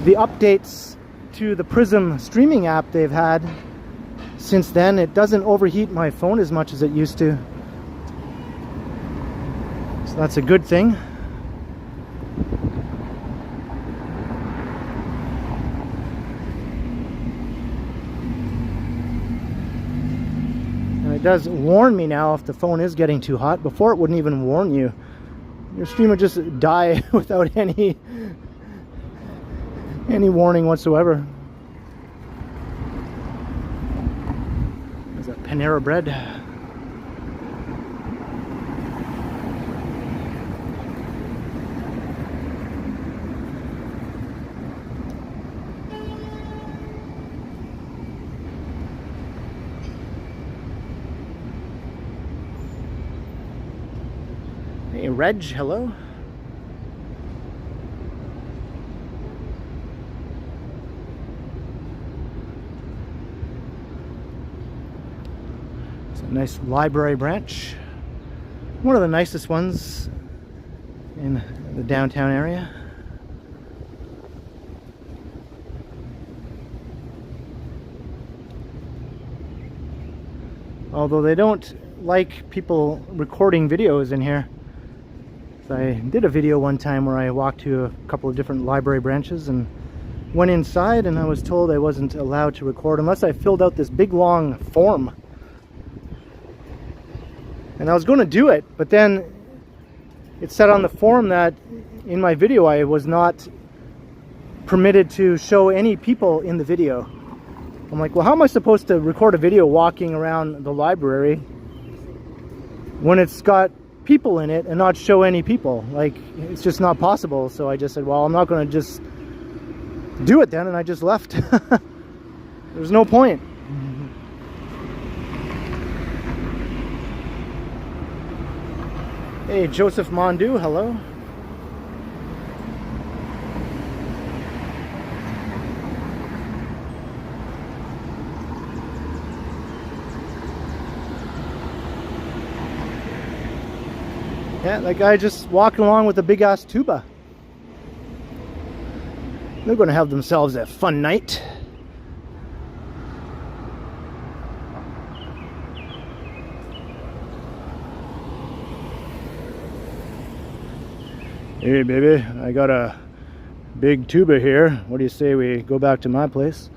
the updates to the Prism streaming app they've had since then, it doesn't overheat my phone as much as it used to. So that's a good thing. And it does warn me now if the phone is getting too hot. Before it wouldn't even warn you. Your stream would just die without any warning whatsoever. There's that Panera bread. Hey, Reg, hello. It's a nice library branch. One of the nicest ones in the downtown area. Although they don't like people recording videos in here. I did a video one time where I walked to a couple of different library branches and went inside, and I was told I wasn't allowed to record unless I filled out this big long form. And I was going to do it, but then it said on the form that in my video I was not permitted to show any people in the video. I'm like, well, how am I supposed to record a video walking around the library when it's got people in it and not show any people? Like, it's just not possible. So I just said, well, I'm not going to just do it then, and I just left. There's no point. Hey, Joseph Mondu, hello. Yeah, that guy just walking along with a big ass tuba. They're going to have themselves a fun night. Hey baby, I got a big tuba here. What do you say we go back to my place?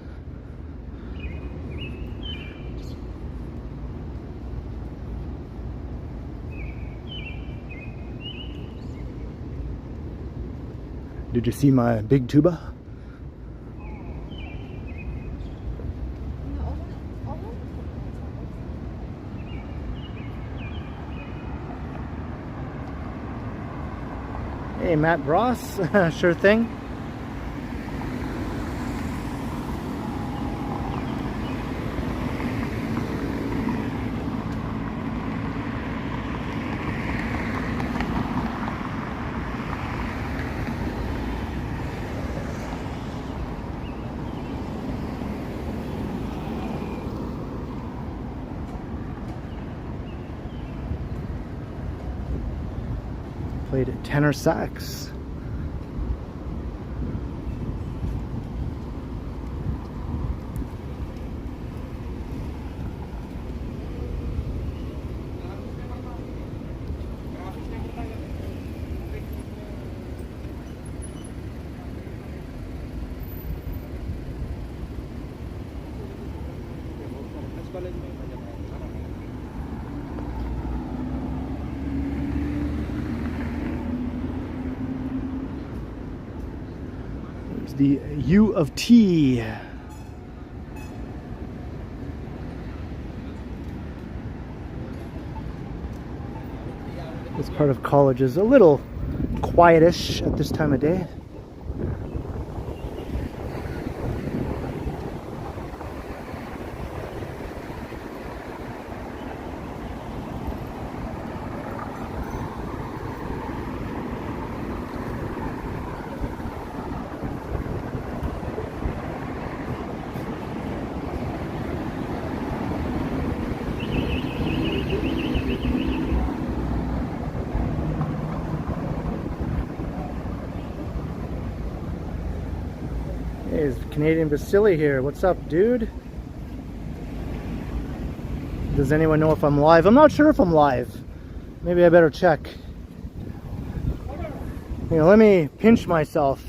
Did you see my big tuba? Hey, Matt Ross, sure thing. Played tenor sax. The U of T. This part of college is a little quietish at this time of day. Hey, is Canadian Vasily here. What's up, dude? Does anyone know if I'm live? I'm not sure if I'm live. Maybe I better check. Here, let me pinch myself.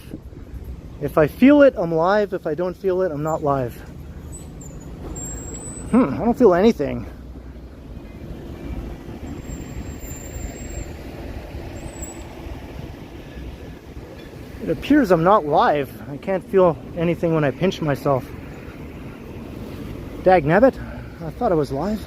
If I feel it, I'm live. If I don't feel it, I'm not live. I don't feel anything. It appears I'm not live. I can't feel anything when I pinch myself. Dagnabbit, I thought I was live.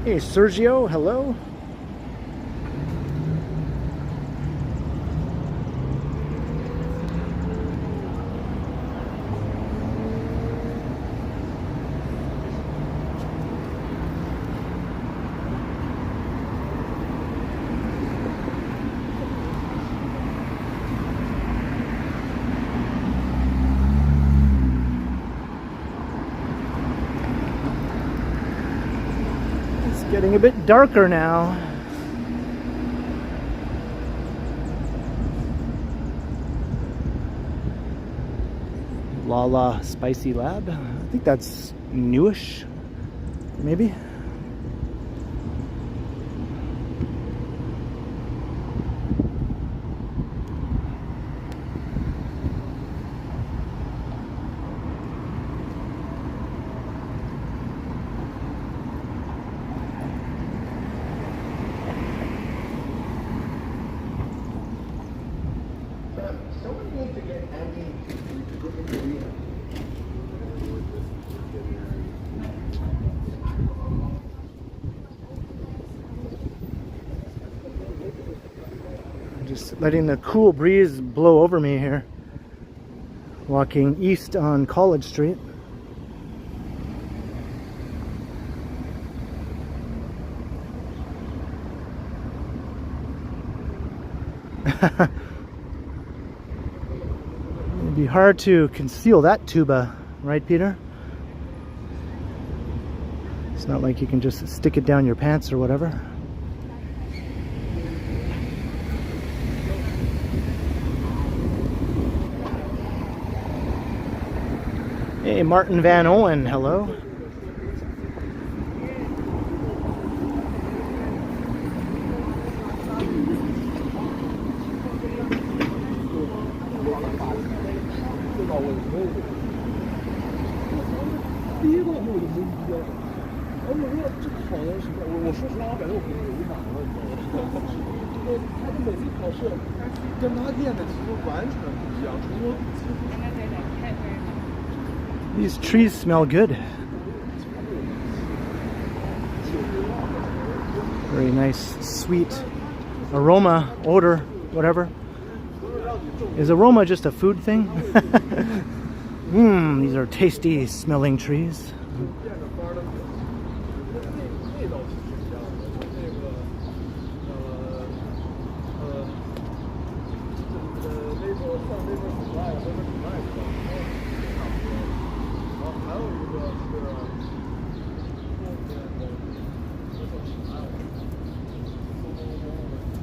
Hey Sergio, hello. Getting a bit darker now. Lala Spicy Lab. I think that's newish, maybe. Just letting the cool breeze blow over me here. Walking east on College Street. It'd be hard to conceal that tuba, right, Peter? It's not like you can just stick it down your pants or whatever. Hey, Martin Van Owen, hello. These trees smell good. Very nice, sweet aroma, odor, whatever. Is aroma just a food thing? These are tasty smelling trees.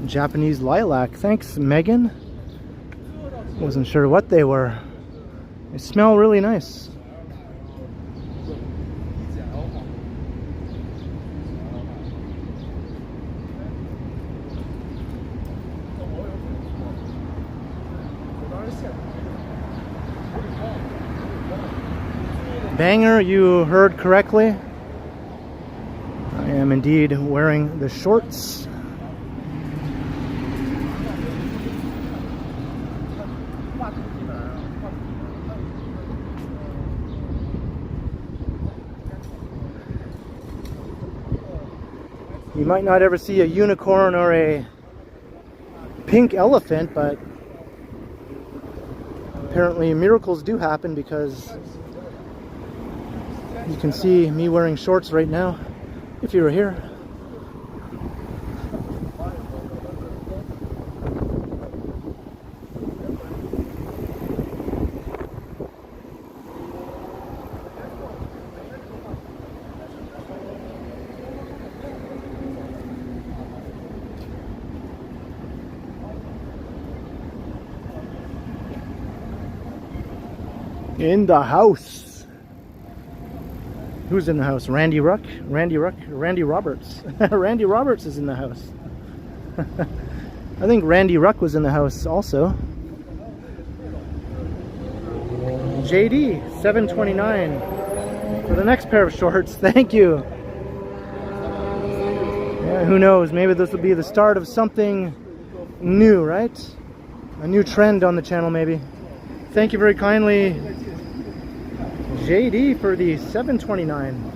Japanese lilac. Thanks, Megan. Wasn't sure what they were. They smell really nice. Banger, you heard correctly. I am indeed wearing the shorts. You might not ever see a unicorn or a pink elephant, but apparently miracles do happen, because you can see me wearing shorts right now if you were here. In the house. Who's in the house? Randy Ruck? Randy Roberts. Randy Roberts is in the house. I think Randy Ruck was in the house also. JD 729 for the next pair of shorts. Thank you. Yeah, who knows? Maybe this will be the start of something new, right? A new trend on the channel, maybe. Thank you very kindly, JD, for the 729.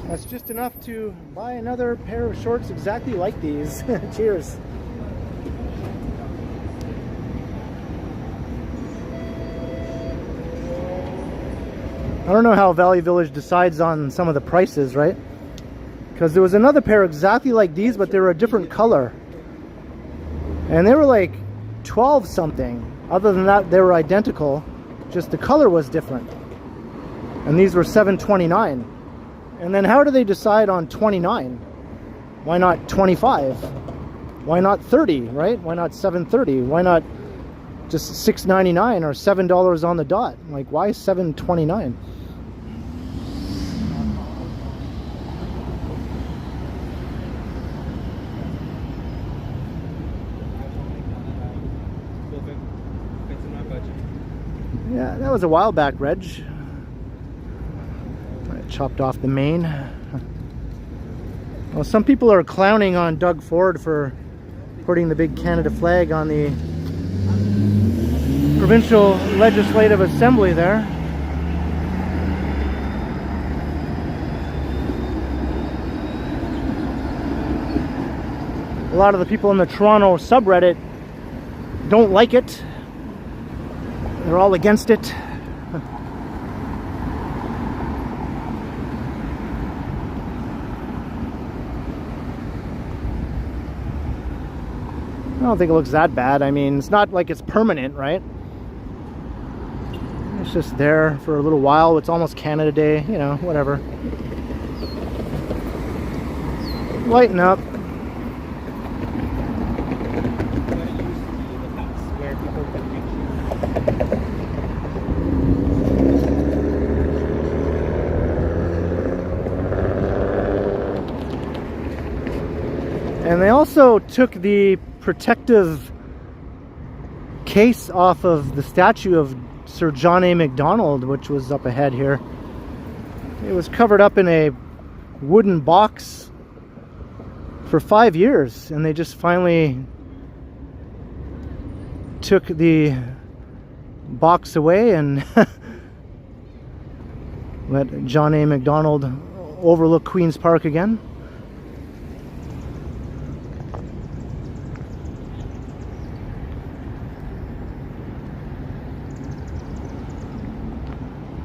That's just enough to buy another pair of shorts exactly like these. Cheers. I don't know how Valley Village decides on some of the prices, right? Because there was another pair exactly like these, but they were a different color. And they were like 12 something. Other than that, they were identical. Just the color was different. And these were $7.29. And then how do they decide on 29? Why not 25? Why not 30, right? Why not $7.30? Why not just $6.99 or $7 on the dot? Like, why $7.29? Yeah, that was a while back, Reg. I chopped off the mane. Well, some people are clowning on Doug Ford for putting the big Canada flag on the provincial legislative assembly there. A lot of the people in the Toronto subreddit don't like it. They're all against it. I don't think it looks that bad. I mean, it's not like it's permanent, right? It's just there for a little while. It's almost Canada Day, you know, whatever. Lighten up. And they also took the protective case off of the statue of Sir John A. Macdonald, which was up ahead here. It was covered up in a wooden box for 5 years, and they just finally took the box away and let John A. Macdonald overlook Queen's Park again.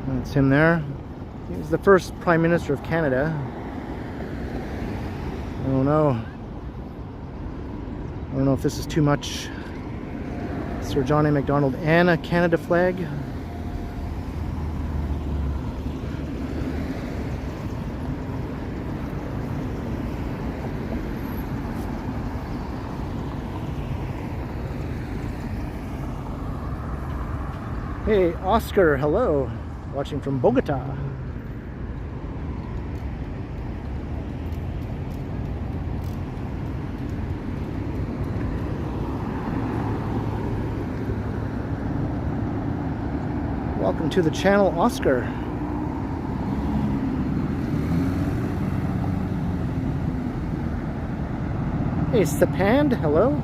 That's him there. He was the first Prime Minister of Canada. I don't know if this is too much. Sir John A. Macdonald and a Canada flag. Hey, Oscar, hello. Watching from Bogota. Welcome to the channel, Oscar. Hey, Stepand, hello.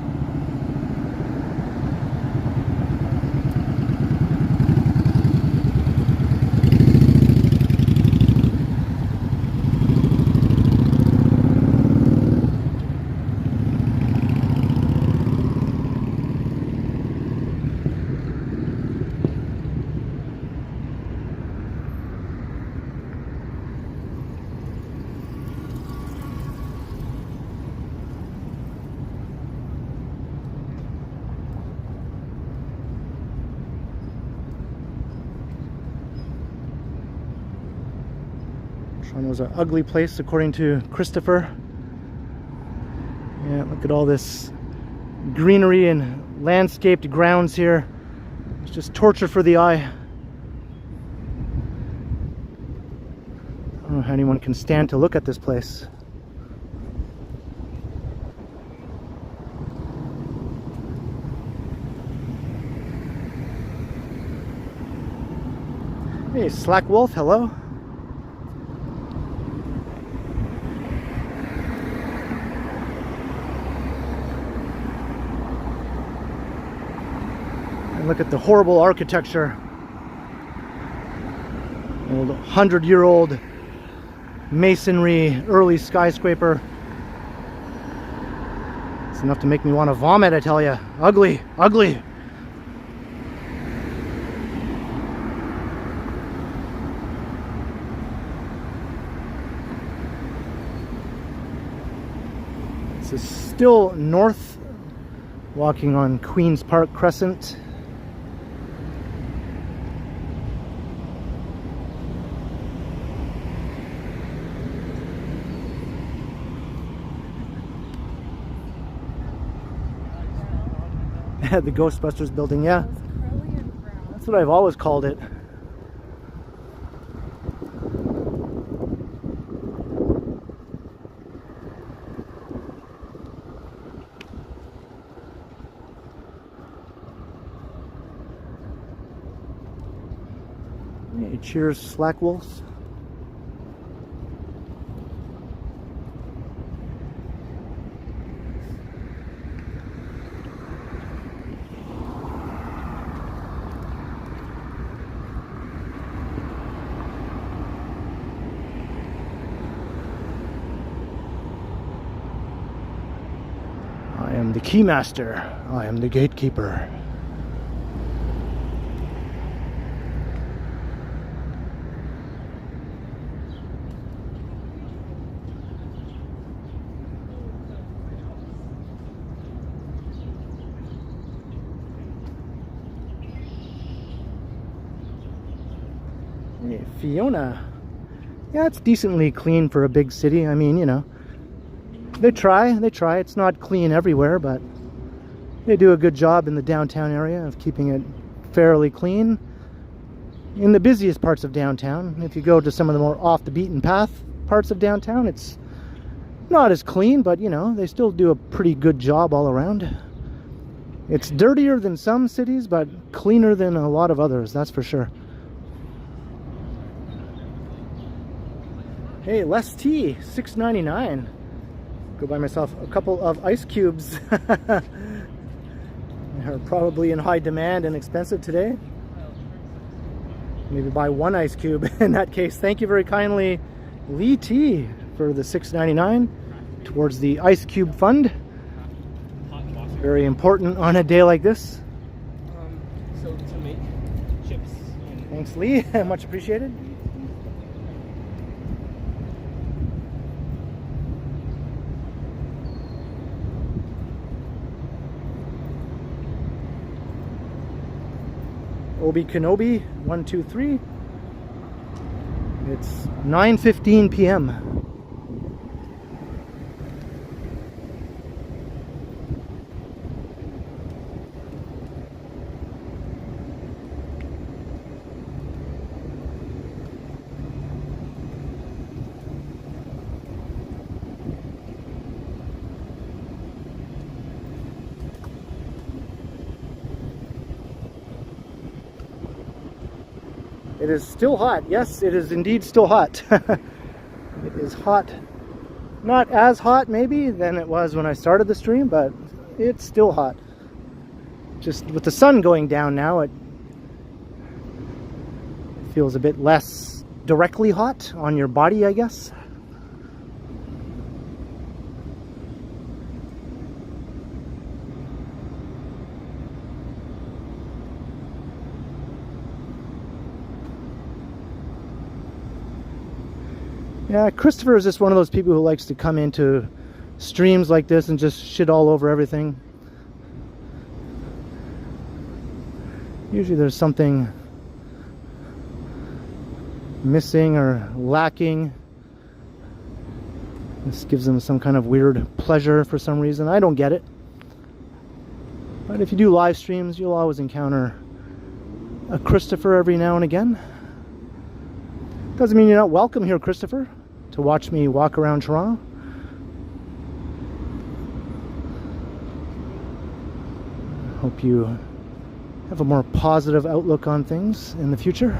Toronto was an ugly place according to Christopher. Yeah, look at all this greenery and landscaped grounds here. It's just torture for the eye. I don't know how anyone can stand to look at this place. Hey, Slack Wolf, hello. And look at the horrible architecture. Old 100-year-old masonry, early skyscraper. It's enough to make me want to vomit, I tell you. Ugly, ugly. This is still north, walking on Queen's Park Crescent. The Ghostbusters building, yeah. That's what I've always called it. Hey, cheers, Slack Wolf. I am the keymaster. I am the gatekeeper. Hey, Fiona. Yeah, it's decently clean for a big city. I mean, you know, they try. It's not clean everywhere, but they do a good job in the downtown area of keeping it fairly clean. In the busiest parts of downtown, if you go to some of the more off the beaten path parts of downtown, it's not as clean, but you know, they still do a pretty good job all around. It's dirtier than some cities, but cleaner than a lot of others, that's for sure. Hey, less tea, $6.99. Go buy myself a couple of ice cubes. They're probably in high demand and expensive today. Maybe buy one ice cube in that case. Thank you very kindly, Lee T, for the $6.99 towards the Ice Cube Fund. Very important on a day like this. So to make chips. Thanks, Lee. Much appreciated. Obi Kenobi 123. It's 9:15 p.m. It is still hot. Yes, it is indeed still hot. It is hot. Not as hot maybe than it was when I started the stream, but it's still hot. Just with the sun going down now, it feels a bit less directly hot on your body, I guess. Yeah, Christopher is just one of those people who likes to come into streams like this and just shit all over everything. Usually there's something missing or lacking. This gives him some kind of weird pleasure for some reason. I don't get it. But if you do live streams, you'll always encounter a Christopher every now and again. Doesn't mean you're not welcome here, Christopher, to watch me walk around Toronto. Hope you have a more positive outlook on things in the future.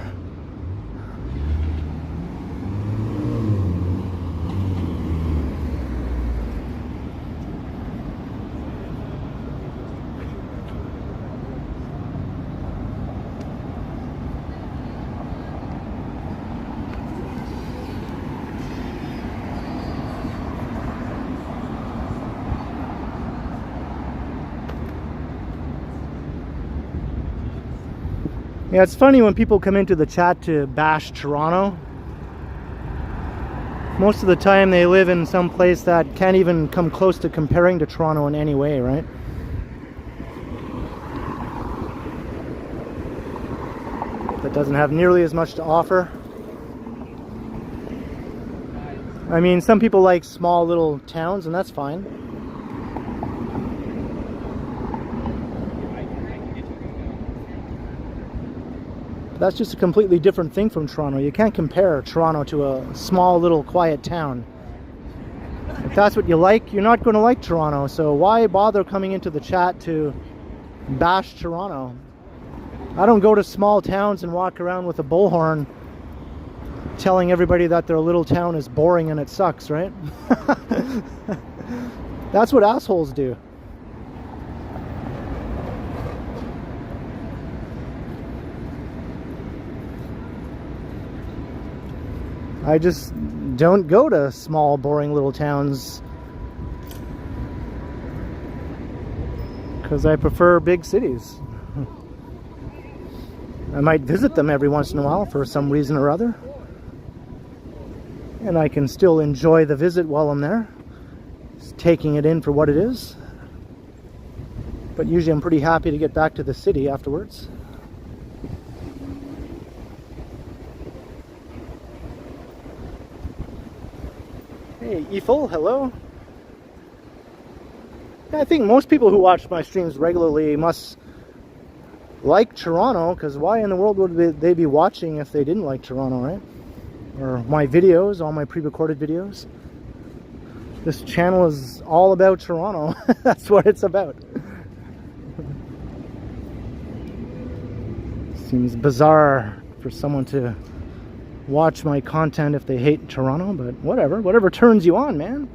Yeah, it's funny when people come into the chat to bash Toronto. Most of the time they live in some place that can't even come close to comparing to Toronto in any way, right? That doesn't have nearly as much to offer. I mean, some people like small little towns, and that's fine. That's just a completely different thing from Toronto. You can't compare Toronto to a small little quiet town. If that's what you like, you're not going to like Toronto. So why bother coming into the chat to bash Toronto? I don't go to small towns and walk around with a bullhorn telling everybody that their little town is boring and it sucks, right? That's what assholes do. I just don't go to small, boring little towns because I prefer big cities. I might visit them every once in a while for some reason or other, and I can still enjoy the visit while I'm there, just taking it in for what it is. But usually I'm pretty happy to get back to the city afterwards. Hey, Eiffel, hello. Yeah, I think most people who watch my streams regularly must like Toronto, because why in the world would they be watching if they didn't like Toronto, right? Or my videos, all my pre-recorded videos. This channel is all about Toronto. That's what it's about. Seems bizarre for someone to watch my content if they hate Toronto, but whatever turns you on, man.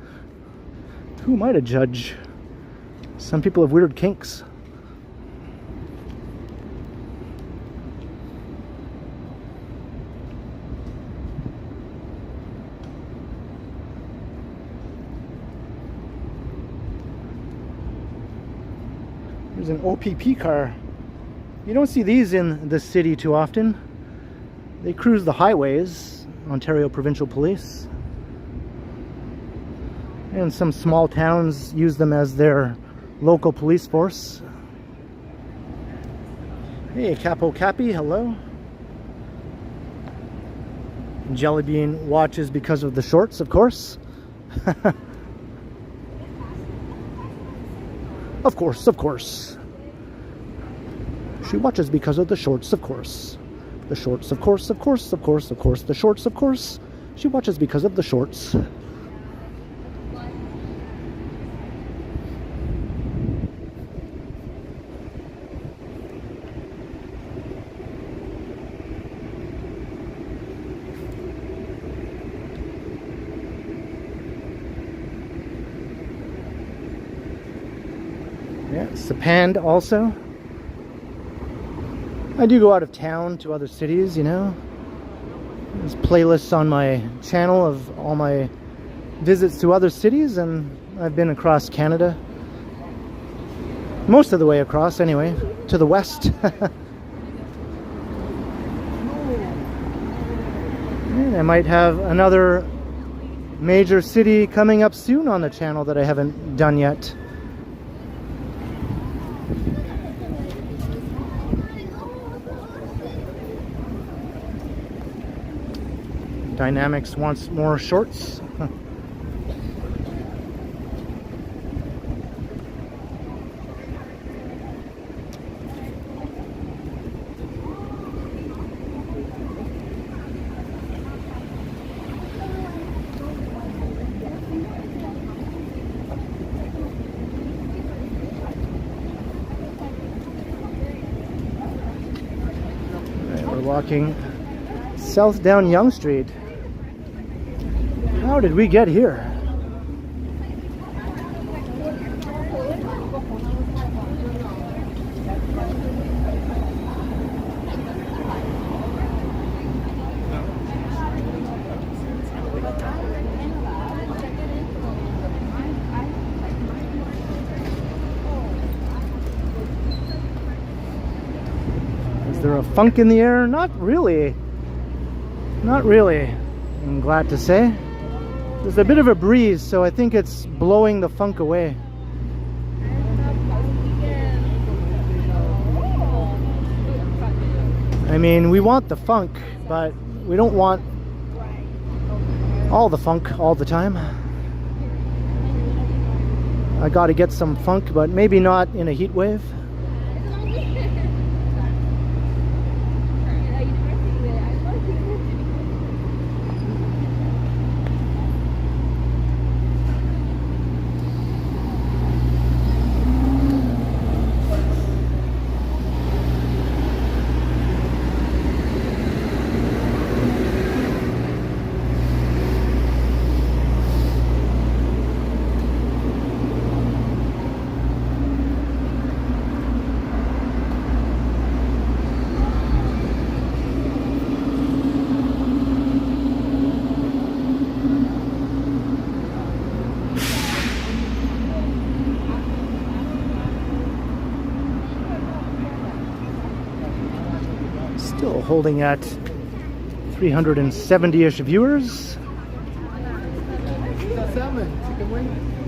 Who am I to judge? Some people have weird kinks. There's an OPP car. You don't see these in the city too often. They cruise the highways, Ontario Provincial Police. And some small towns use them as their local police force. Hey, Capo Cappy, hello. Jellybean watches because of the shorts, of course. Of course. She watches because of the shorts, of course. The shorts, of course, the shorts, of course. She watches because of the shorts. Yeah, Sapand also. I do go out of town to other cities, you know. There's playlists on my channel of all my visits to other cities, and I've been across Canada. Most of the way across, anyway, to the west. And I might have another major city coming up soon on the channel that I haven't done yet. Dynamics wants more shorts. walking south down Yonge Street. How did we get here? Is there a funk in the air? Not really. Not really, I'm glad to say. There's a bit of a breeze, so I think it's blowing the funk away. I mean, we want the funk, but we don't want all the funk all the time. I gotta get some funk, but maybe not in a heat wave. Still holding at 370-ish viewers.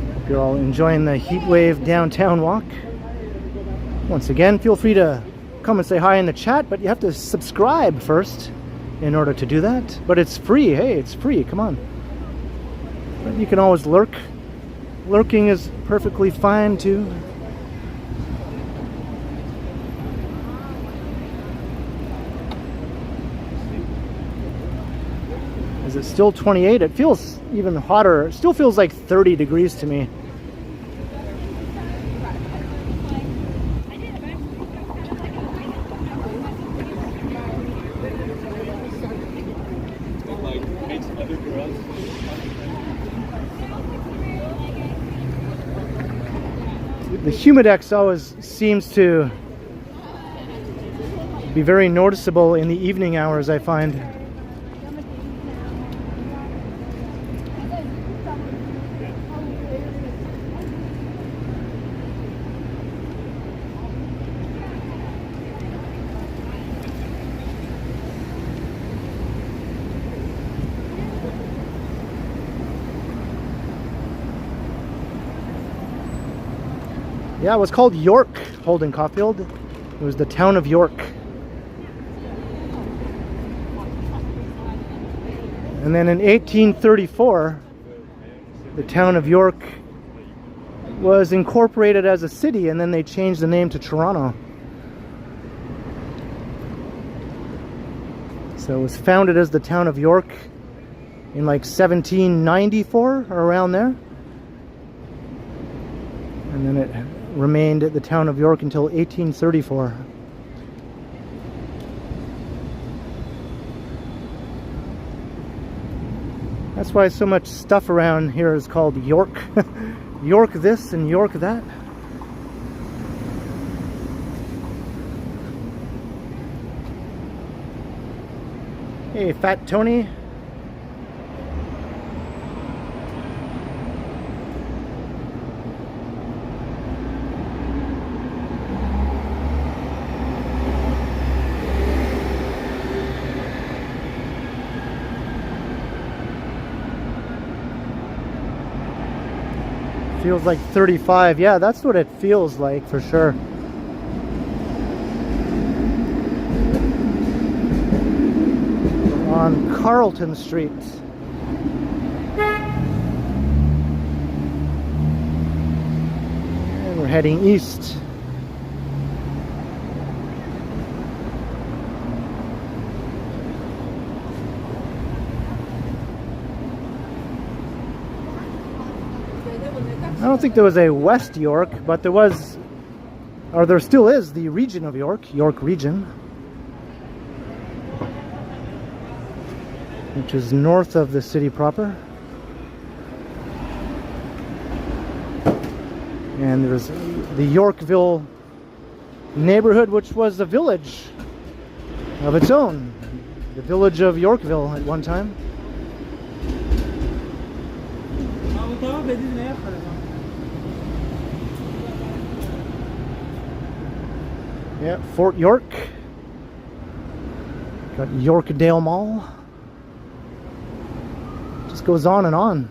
Hope you're all enjoying the heat wave downtown walk. Once again, feel free to come and say hi in the chat, but you have to subscribe first in order to do that. But it's free. Hey, it's free. Come on. But you can always lurk. Lurking is perfectly fine too. It's still 28. It feels even hotter. It still feels like 30 degrees to me. The humidex always seems to be very noticeable in the evening hours, I find. Yeah, it was called York, Holden Caulfield. It was the town of York. And then in 1834, the town of York was incorporated as a city, and then they changed the name to Toronto. So it was founded as the town of York in like 1794 or around there. And then it remained at the town of York until 1834. That's why so much stuff around here is called York. York this and York that. Hey, Fat Tony. Feels like 35. Yeah, that's what it feels like for sure. We're on Carlton Street. And we're heading east. I don't think there was a West York, but there was, or there still is, the region of York, York region. which is north of the city proper. And there's the Yorkville neighborhood, which was a village of its own. The village of Yorkville at one time. Yeah, Fort York. Got Yorkdale Mall. Just goes on and on.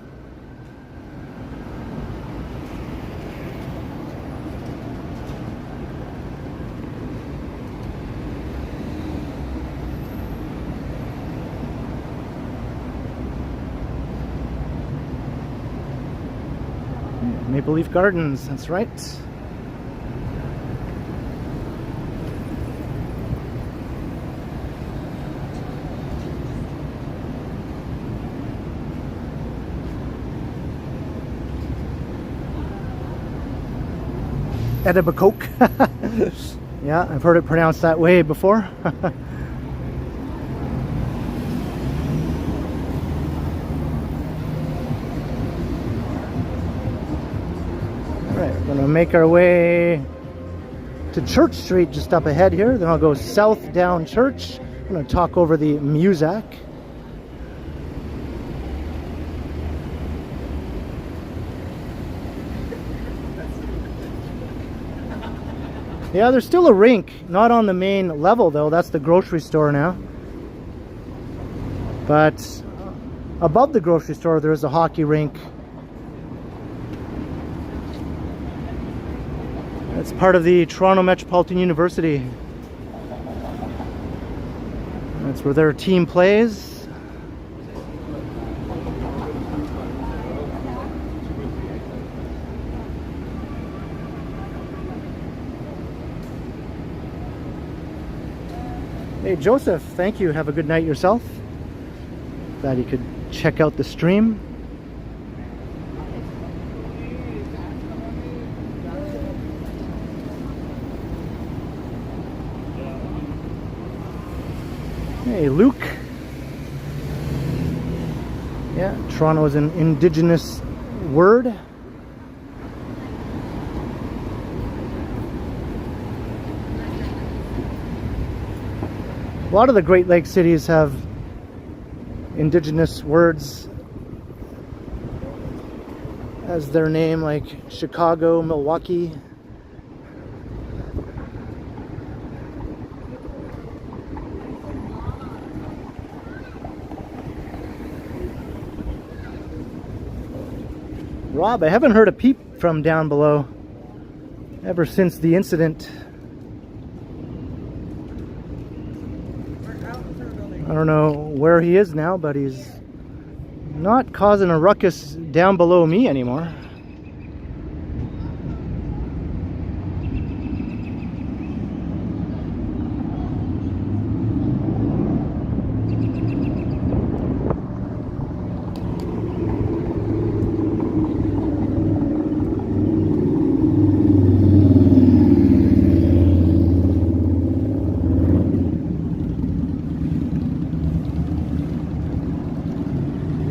Maple Leaf Gardens, that's right. Etobicoke. Yeah, I've heard it pronounced that way before. Alright, we're gonna make our way to Church Street just up ahead here. Then I'll go south down Church. I'm gonna talk over the Muzak. Yeah, there's still a rink, not on the main level though. That's the grocery store now. But above the grocery store, there's a hockey rink. It's part of the Toronto Metropolitan University. That's where their team plays. Hey Joseph, thank you. Have a good night yourself. Glad you could check out the stream. Hey Luke. Yeah, Toronto is an indigenous word. A lot of the Great Lakes cities have indigenous words as their name, like Chicago, Milwaukee. Rob, I haven't heard a peep from down below ever since the incident. I don't know where he is now, but he's not causing a ruckus down below me anymore.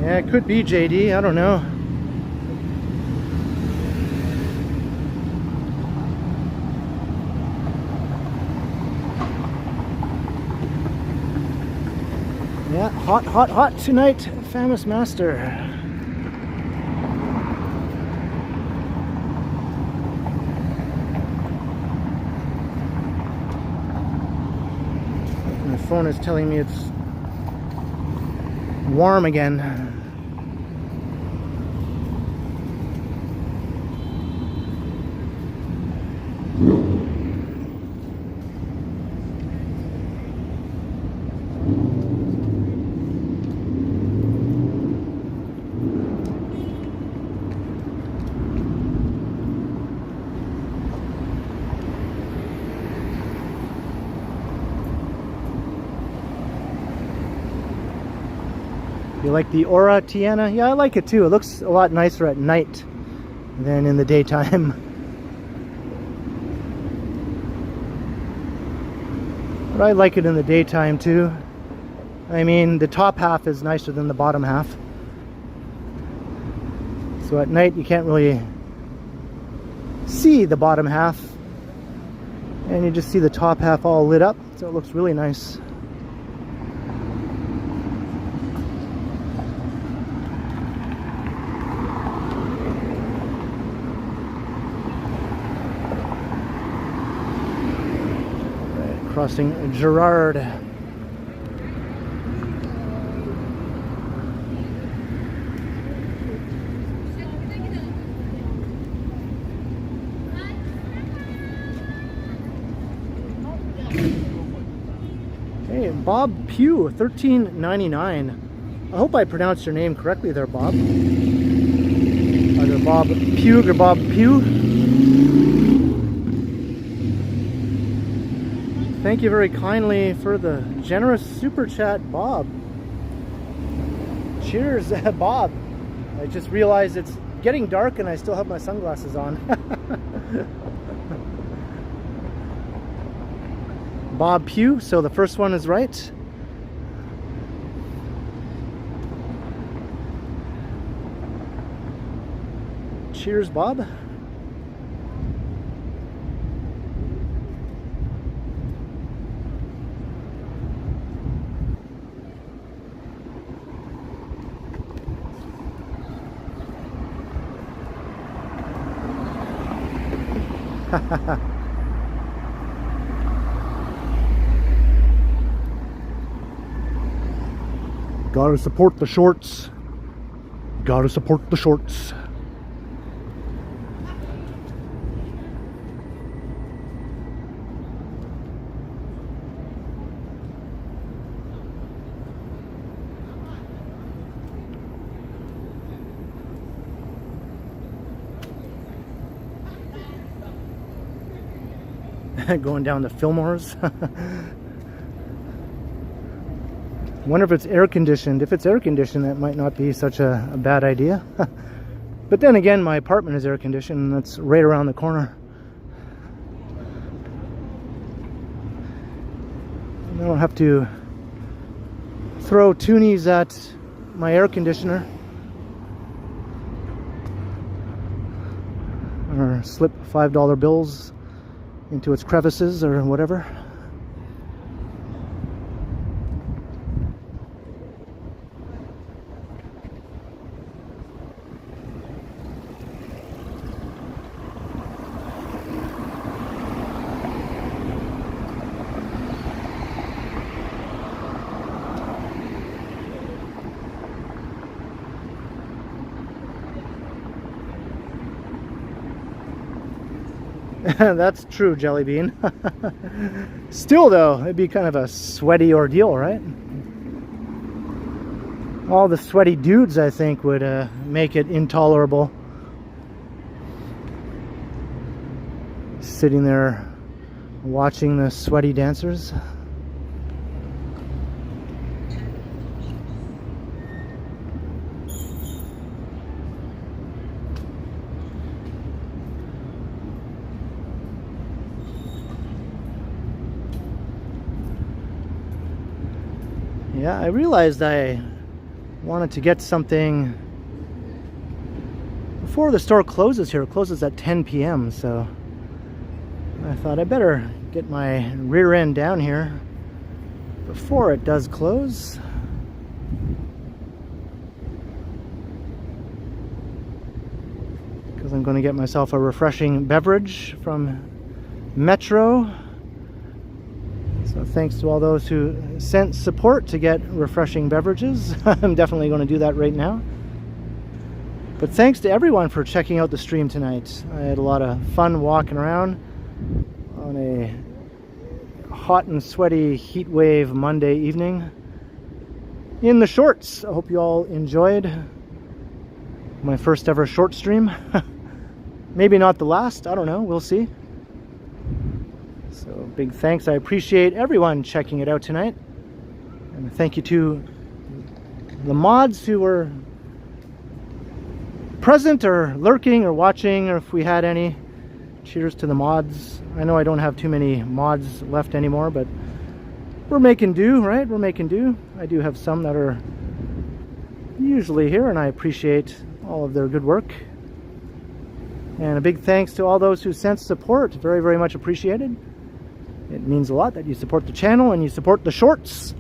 Yeah, it could be JD, I don't know. Yeah, hot, hot, hot tonight, Famous Master. My phone is telling me it's warm again. You like the Aura, Tiana? Yeah, I like it too. It looks a lot nicer at night than in the daytime. But I like it in the daytime too. I mean, the top half is nicer than the bottom half. So at night you can't really see the bottom half, and you just see the top half all lit up, so it looks really nice. Right, crossing Gerard. Bob Pugh, $13.99. I hope I pronounced your name correctly there, Bob. Either Bob Pugh or Bob Pugh. Thank you very kindly for the generous super chat, Bob. Cheers, Bob. I just realized it's getting dark and I still have my sunglasses on. Bob Pugh, so the first one is right. Cheers, Bob. Gotta support the shorts. Gotta support the shorts. Going down to Fillmore's. Wonder if it's air conditioned. If it's air conditioned, that might not be such a bad idea. But then again, my apartment is air conditioned, and that's right around the corner. I don't have to throw toonies at my air conditioner or slip $5 bills into its crevices or whatever. That's true, Jellybean. Still though, it'd be kind of a sweaty ordeal, right? All the sweaty dudes, I think, would make it intolerable. Sitting there watching the sweaty dancers. Yeah, I realized I wanted to get something before the store closes here. It closes at 10 p.m. so I thought I better get my rear end down here before it does close. Because I'm going to get myself a refreshing beverage from Metro. So thanks to all those who sent support to get refreshing beverages. I'm definitely going to do that right now. But thanks to everyone for checking out the stream tonight. I had a lot of fun walking around on a hot and sweaty heat wave Monday evening in the shorts. I hope you all enjoyed my first ever short stream. Maybe not the last, I don't know, we'll see. So big thanks. I appreciate everyone checking it out tonight. And thank you to the mods who were present or lurking or watching, or if we had any. Cheers to the mods. I know I don't have too many mods left anymore, but we're making do, right? We're making do. I do have some that are usually here, and I appreciate all of their good work. And a big thanks to all those who sent support. Very, very much appreciated. It means a lot that you support the channel and you support the shorts.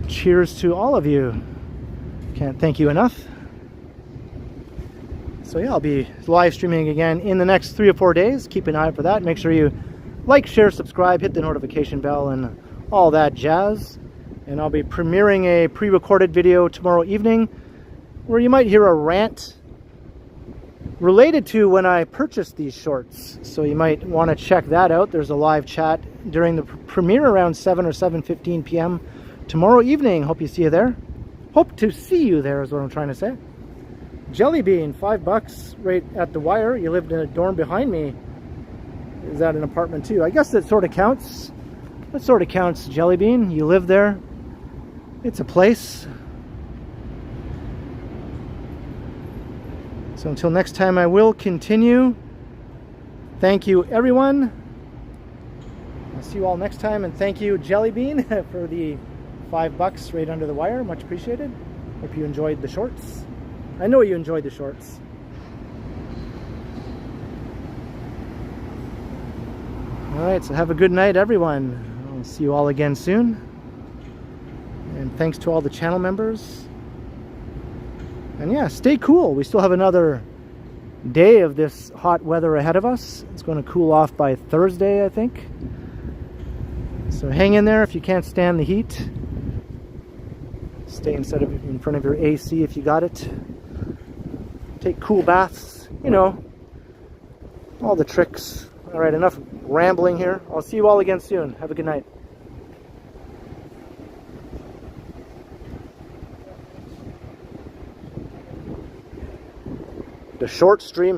Cheers to all of you. Can't thank you enough. So yeah, I'll be live streaming again in the next 3 or 4 days. Keep an eye out for that. Make sure you like, share, subscribe, hit the notification bell, and all that jazz. And I'll be premiering a pre-recorded video tomorrow evening where you might hear a rant related to when I purchased these shorts. So you might want to check that out. There's a live chat during the premiere around 7 or 7:15 p.m. tomorrow evening. Hope you see you there. Hope to see you there is what I'm trying to say. Jelly Bean, $5 right at the wire. You lived in a dorm behind me. Is that an apartment too? I guess that sort of counts. That sort of counts, Jelly Bean. You live there. It's a place. So until next time, I will continue. Thank you, everyone. I'll see you all next time, and thank you, Jelly Bean, for the $5 right under the wire. Much appreciated. Hope you enjoyed the shorts. I know you enjoyed the shorts. All right, so have a good night, everyone. I'll see you all again soon. And thanks to all the channel members. And yeah, stay cool. We still have another day of this hot weather ahead of us. It's going to cool off by Thursday, I think. So hang in there if you can't stand the heat. Stay in front of your AC if you got it. Take cool baths, you know, all the tricks. All right, enough rambling here. I'll see you all again soon. Have a good night. The short stream